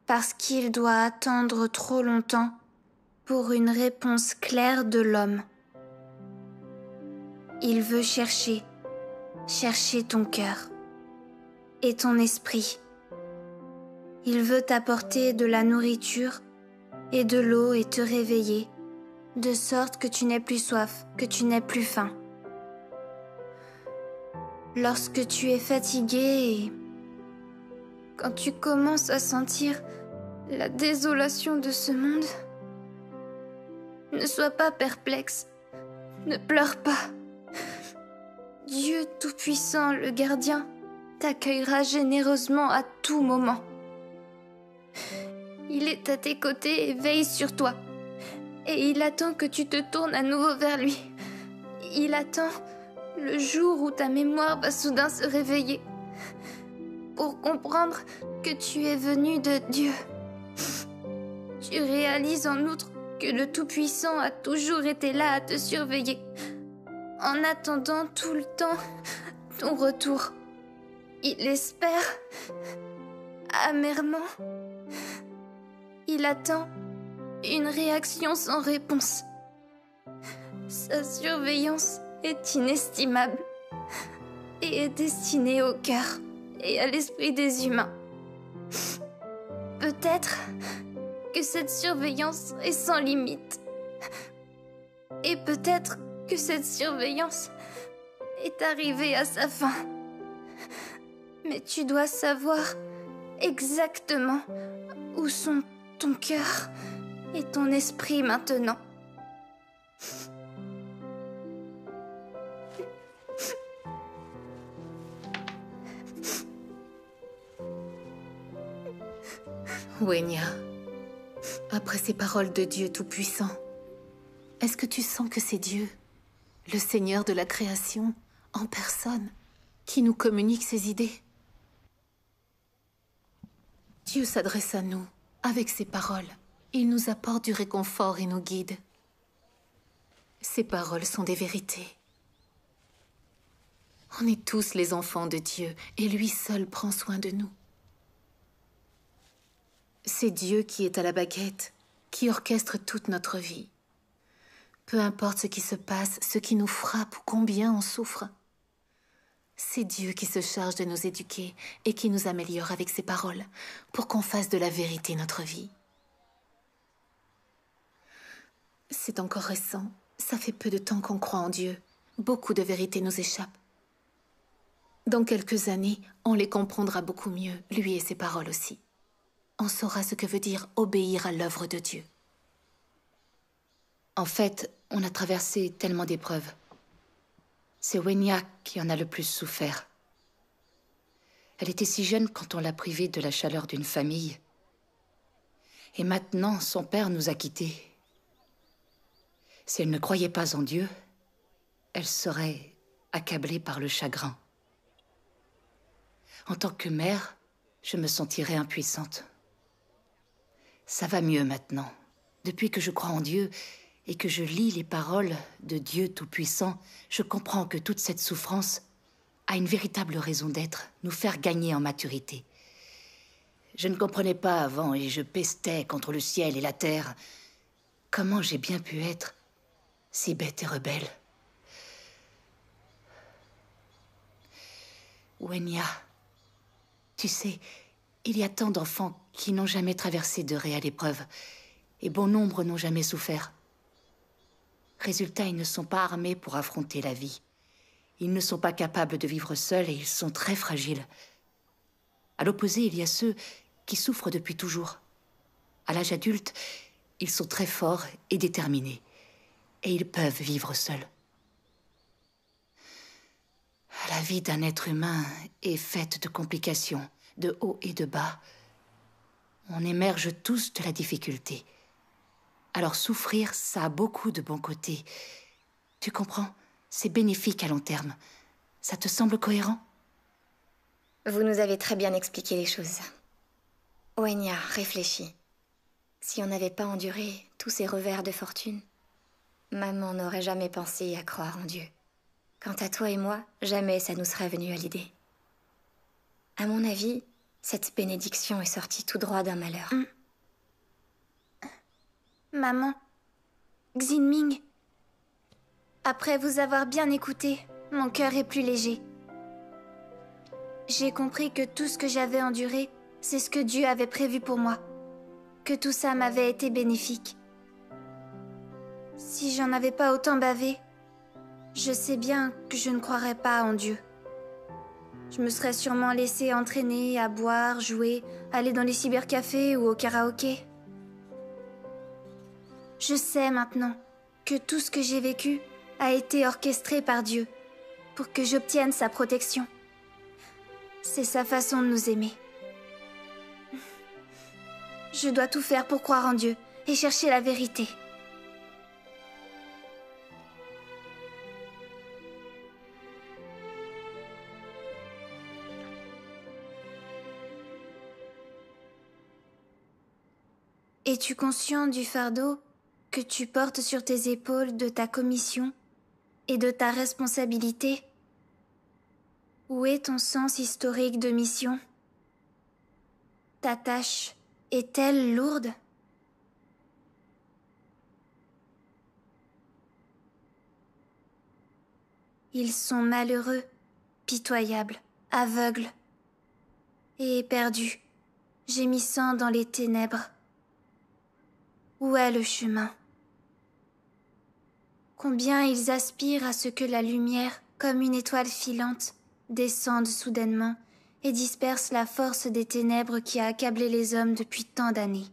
Parce qu'il doit attendre trop longtemps pour une réponse claire de l'homme. Il veut chercher ton cœur et ton esprit. Il veut t'apporter de la nourriture et de l'eau et te réveiller, de sorte que tu n'aies plus soif, que tu n'aies plus faim. Lorsque tu es fatigué et quand tu commences à sentir la désolation de ce monde, ne sois pas perplexe, ne pleure pas. Dieu Tout-Puissant, le gardien, t'accueillera généreusement à tout moment. Il est à tes côtés et veille sur toi. Et il attend que tu te tournes à nouveau vers lui. Il attend le jour où ta mémoire va soudain se réveiller pour comprendre que tu es venu de Dieu. Tu réalises en outre que le Tout-Puissant a toujours été là à te surveiller, en attendant tout le temps ton retour. Il espère amèrement. Il attend une réaction sans réponse. Sa surveillance est inestimable et est destinée au cœur et à l'esprit des humains. Peut-être que cette surveillance est sans limite. Et peut-être que cette surveillance est arrivée à sa fin. Mais tu dois savoir exactement où sont ton cœur et ton esprit maintenant. Wenya, après ces paroles de Dieu Tout-Puissant, est-ce que tu sens que c'est Dieu, le Seigneur de la création, en personne, qui nous communique ses idées? Dieu s'adresse à nous avec ses paroles. Il nous apporte du réconfort et nous guide. Ces paroles sont des vérités. On est tous les enfants de Dieu et lui seul prend soin de nous. C'est Dieu qui est à la baguette, qui orchestre toute notre vie. Peu importe ce qui se passe, ce qui nous frappe ou combien on souffre. C'est Dieu qui se charge de nous éduquer et qui nous améliore avec ses paroles pour qu'on fasse de la vérité notre vie. C'est encore récent. Ça fait peu de temps qu'on croit en Dieu. Beaucoup de vérités nous échappent. Dans quelques années, on les comprendra beaucoup mieux, lui et ses paroles aussi. On saura ce que veut dire obéir à l'œuvre de Dieu. En fait, on a traversé tellement d'épreuves. C'est Wenya qui en a le plus souffert. Elle était si jeune quand on l'a privée de la chaleur d'une famille. Et maintenant, son père nous a quittés. Si elle ne croyait pas en Dieu, elle serait accablée par le chagrin. En tant que mère, je me sentirais impuissante. Ça va mieux maintenant. Depuis que je crois en Dieu et que je lis les paroles de Dieu Tout-Puissant, je comprends que toute cette souffrance a une véritable raison d'être, nous faire gagner en maturité. Je ne comprenais pas avant et je pestais contre le ciel et la terre. Comment j'ai bien pu être si bête et rebelle? Wenya, tu sais, il y a tant d'enfants qui n'ont jamais traversé de réelle épreuve, et bon nombre n'ont jamais souffert. Résultat, ils ne sont pas armés pour affronter la vie. Ils ne sont pas capables de vivre seuls et ils sont très fragiles. À l'opposé, il y a ceux qui souffrent depuis toujours. À l'âge adulte, ils sont très forts et déterminés, et ils peuvent vivre seuls. La vie d'un être humain est faite de complications, de haut et de bas. On émerge tous de la difficulté. Alors souffrir, ça a beaucoup de bons côtés. Tu comprends? C'est bénéfique à long terme. Ça te semble cohérent? Vous nous avez très bien expliqué les choses. Wenya, réfléchis. Si on n'avait pas enduré tous ces revers de fortune, maman n'aurait jamais pensé à croire en Dieu. Quant à toi et moi, jamais ça nous serait venu à l'idée. À mon avis, cette bénédiction est sortie tout droit d'un malheur. Maman, Xinming, après vous avoir bien écouté, mon cœur est plus léger. J'ai compris que tout ce que j'avais enduré, c'est ce que Dieu avait prévu pour moi. Que tout ça m'avait été bénéfique. Si j'en avais pas autant bavé, je sais bien que je ne croirais pas en Dieu. Je me serais sûrement laissée entraîner à boire, jouer, aller dans les cybercafés ou au karaoké. Je sais maintenant que tout ce que j'ai vécu a été orchestré par Dieu pour que j'obtienne sa protection. C'est sa façon de nous aimer. Je dois tout faire pour croire en Dieu et chercher la vérité. Es-tu conscient du fardeau que tu portes sur tes épaules de ta commission et de ta responsabilité? Où est ton sens historique de mission? Ta tâche est-elle lourde? Ils sont malheureux, pitoyables, aveugles et éperdus, gémissant dans les ténèbres. Où est le chemin? Combien ils aspirent à ce que la lumière, comme une étoile filante, descende soudainement et disperse la force des ténèbres qui a accablé les hommes depuis tant d'années.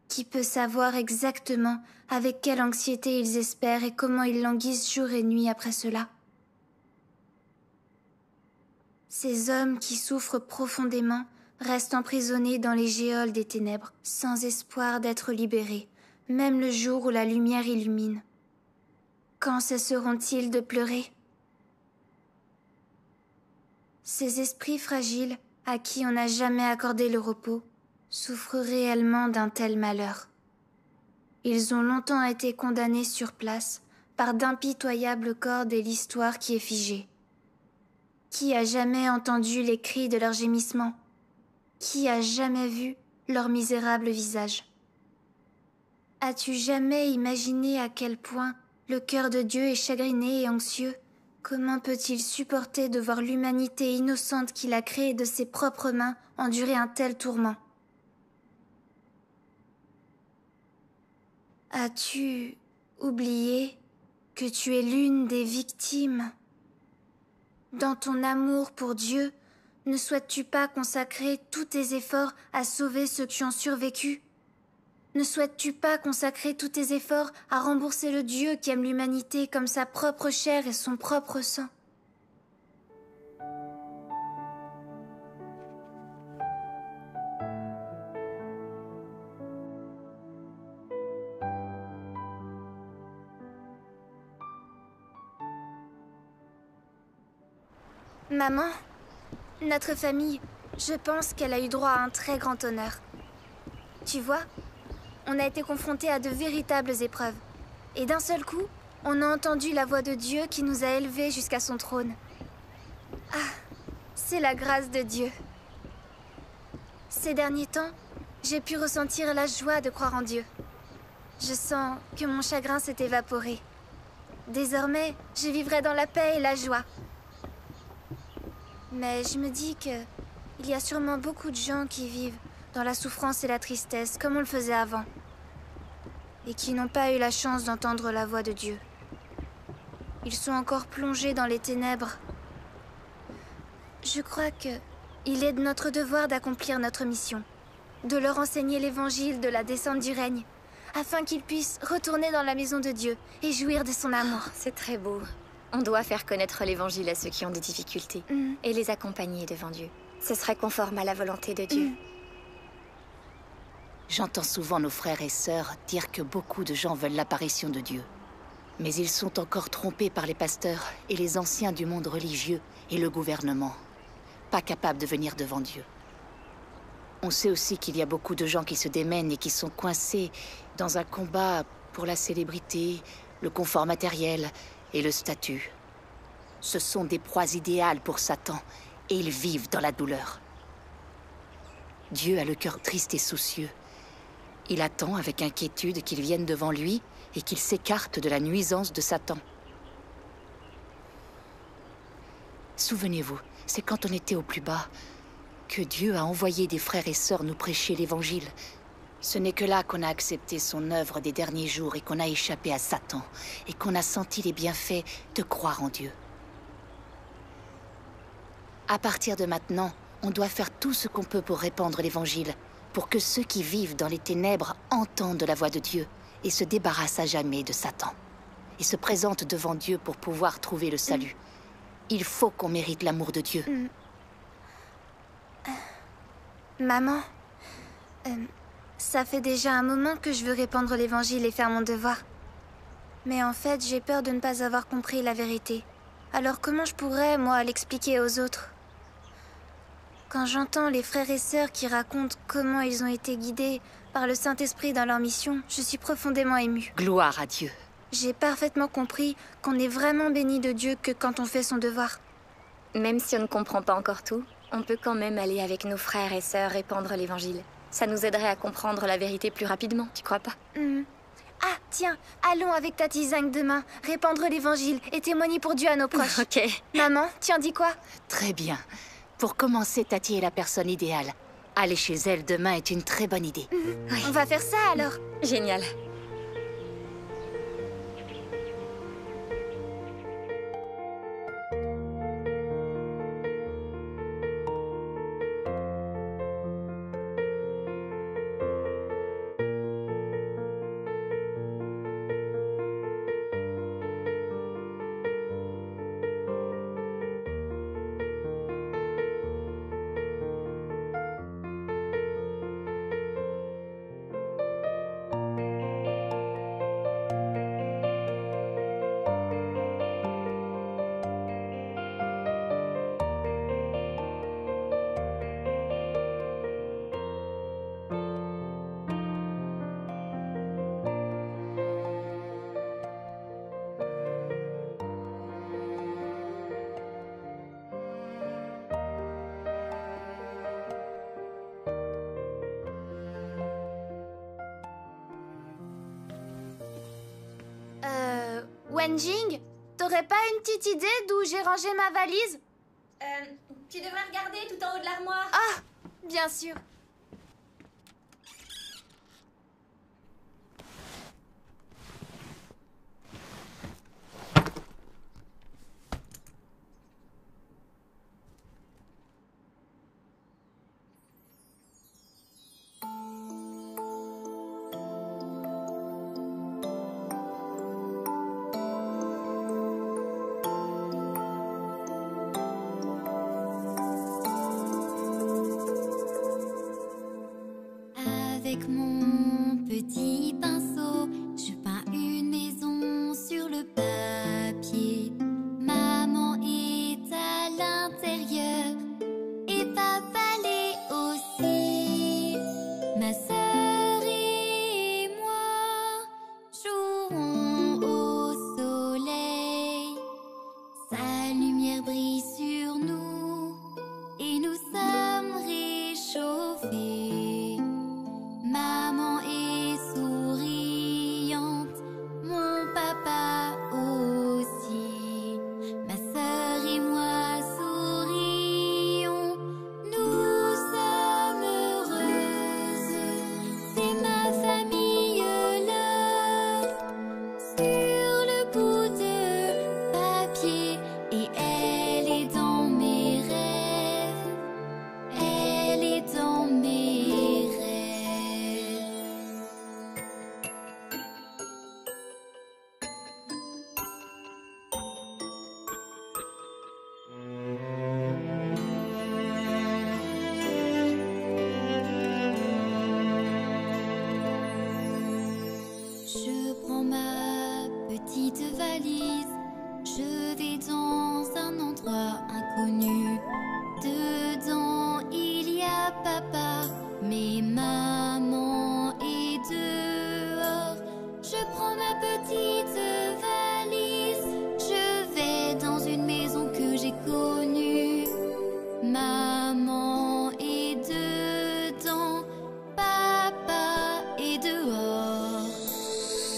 Qui peut savoir exactement avec quelle anxiété ils espèrent et comment ils languissent jour et nuit après cela? Ces hommes qui souffrent profondément restent emprisonnés dans les géoles des ténèbres, sans espoir d'être libérés, même le jour où la lumière illumine. Quand cesseront-ils de pleurer? Ces esprits fragiles, à qui on n'a jamais accordé le repos, souffrent réellement d'un tel malheur. Ils ont longtemps été condamnés sur place par d'impitoyables cordes et l'histoire qui est figée. Qui a jamais entendu les cris de leurs gémissements? Qui a jamais vu leur misérable visage? As-tu jamais imaginé à quel point le cœur de Dieu est chagriné et anxieux? Comment peut-il supporter de voir l'humanité innocente qu'il a créée de ses propres mains endurer un tel tourment? As-tu oublié que tu es l'une des victimes? Dans ton amour pour Dieu, ne souhaites-tu pas consacrer tous tes efforts à sauver ceux qui ont survécu? Ne souhaites-tu pas consacrer tous tes efforts à rembourser le Dieu qui aime l'humanité comme sa propre chair et son propre sang? Maman, notre famille, je pense qu'elle a eu droit à un très grand honneur. Tu vois, on a été confrontés à de véritables épreuves. Et d'un seul coup, on a entendu la voix de Dieu qui nous a élevés jusqu'à son trône. Ah, c'est la grâce de Dieu. Ces derniers temps, j'ai pu ressentir la joie de croire en Dieu. Je sens que mon chagrin s'est évaporé. Désormais, je vivrai dans la paix et la joie. Mais je me dis que il y a sûrement beaucoup de gens qui vivent dans la souffrance et la tristesse, comme on le faisait avant, et qui n'ont pas eu la chance d'entendre la voix de Dieu. Ils sont encore plongés dans les ténèbres. Je crois que il est de notre devoir d'accomplir notre mission, de leur enseigner l'évangile de la descente du règne, afin qu'ils puissent retourner dans la maison de Dieu et jouir de son amour. Oh, c'est très beau. On doit faire connaître l'évangile à ceux qui ont des difficultés et les accompagner devant Dieu. Ce serait conforme à la volonté de Dieu. J'entends souvent nos frères et sœurs dire que beaucoup de gens veulent l'apparition de Dieu. Mais ils sont encore trompés par les pasteurs et les anciens du monde religieux et le gouvernement, pas capables de venir devant Dieu. On sait aussi qu'il y a beaucoup de gens qui se démènent et qui sont coincés dans un combat pour la célébrité, le confort matériel et le statut. Ce sont des proies idéales pour Satan et ils vivent dans la douleur. Dieu a le cœur triste et soucieux. Il attend avec inquiétude qu'ils viennent devant lui et qu'ils s'écartent de la nuisance de Satan. Souvenez-vous, c'est quand on était au plus bas que Dieu a envoyé des frères et sœurs nous prêcher l'évangile. Ce n'est que là qu'on a accepté son œuvre des derniers jours et qu'on a échappé à Satan et qu'on a senti les bienfaits de croire en Dieu. À partir de maintenant, on doit faire tout ce qu'on peut pour répandre l'évangile, pour que ceux qui vivent dans les ténèbres entendent la voix de Dieu et se débarrassent à jamais de Satan et se présentent devant Dieu pour pouvoir trouver le salut. Il faut qu'on mérite l'amour de Dieu. Maman, ça fait déjà un moment que je veux répandre l'évangile et faire mon devoir. Mais en fait, j'ai peur de ne pas avoir compris la vérité. Alors comment je pourrais, moi, l'expliquer aux autres? Quand j'entends les frères et sœurs qui racontent comment ils ont été guidés par le Saint-Esprit dans leur mission, je suis profondément émue. Gloire à Dieu. J'ai parfaitement compris qu'on est vraiment béni de Dieu que quand on fait son devoir. Même si on ne comprend pas encore tout, on peut quand même aller avec nos frères et sœurs répandre l'évangile. Ça nous aiderait à comprendre la vérité plus rapidement, tu crois pas? Ah, tiens, allons avec Tati Zang demain, répandre l'évangile et témoigner pour Dieu à nos proches. Ok. Maman, tu en dis quoi? Très bien. Pour commencer, Tati est la personne idéale. Aller chez elle demain est une très bonne idée. Oui. On va faire ça alors. Génial. Wenjing, t'aurais pas une petite idée d'où j'ai rangé ma valise? Tu devrais regarder tout en haut de l'armoire. Ah, bien sûr. Avec mon petit pinceau, je peins une maison sur le papier. Maman est à l'intérieur et papa l'est aussi. Ma sœur et moi jouons au soleil. Sa lumière brille sur nous et nous sommes réchauffés. Maman est souriante, mon papa aussi. Ma sœur et moi sourions, nous sommes heureuses. C'est ma famille là, sur le bout de papier. Et elle est dans mes rêves, elle est dans mes rêves. Je prends ma petite valise, je vais dans un endroit inconnu. Dedans il y a papa, mais maman est dehors. Je prends ma petite valise, je vais dans une maison que j'ai connue. Maman est dedans, papa est dehors.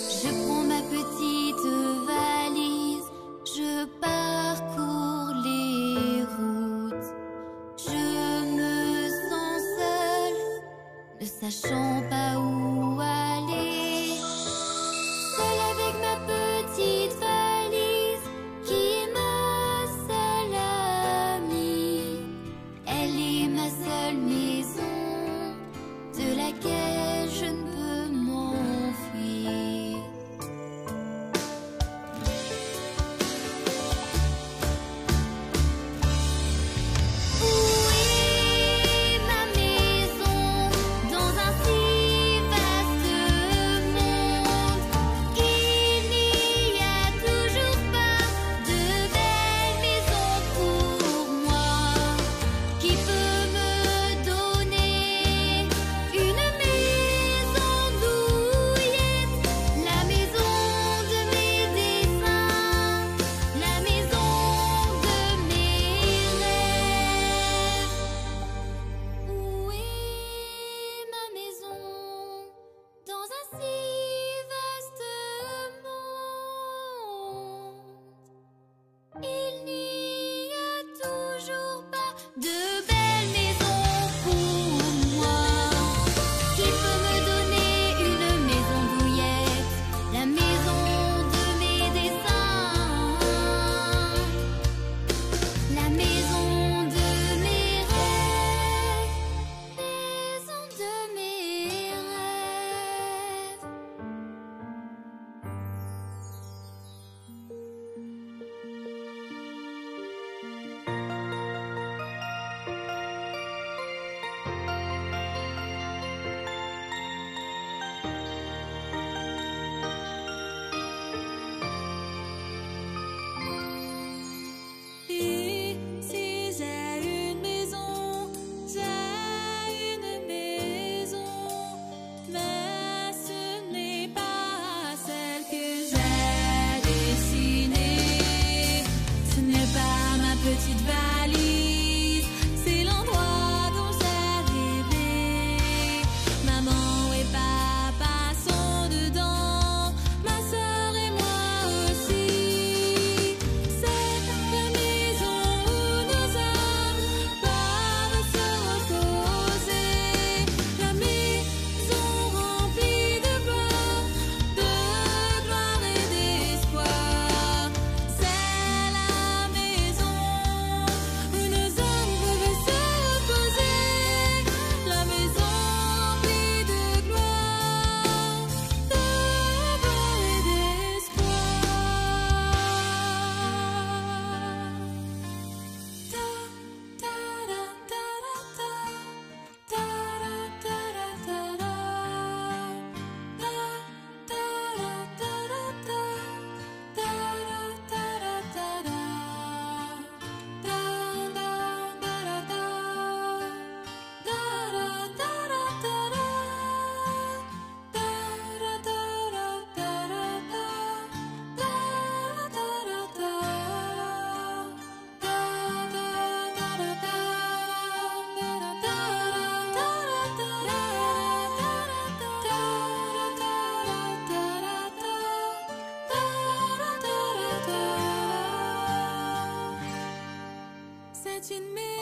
Je prends ma petite valise, je parcours les routes. Je me sens seule, ne sachant pas où aller. Seule avec ma petite valise, qui est ma seule amie. Elle est ma seule maison, de laquelle je ne peux m'enfuir. Où est ma maison? Dans un ciel une maison.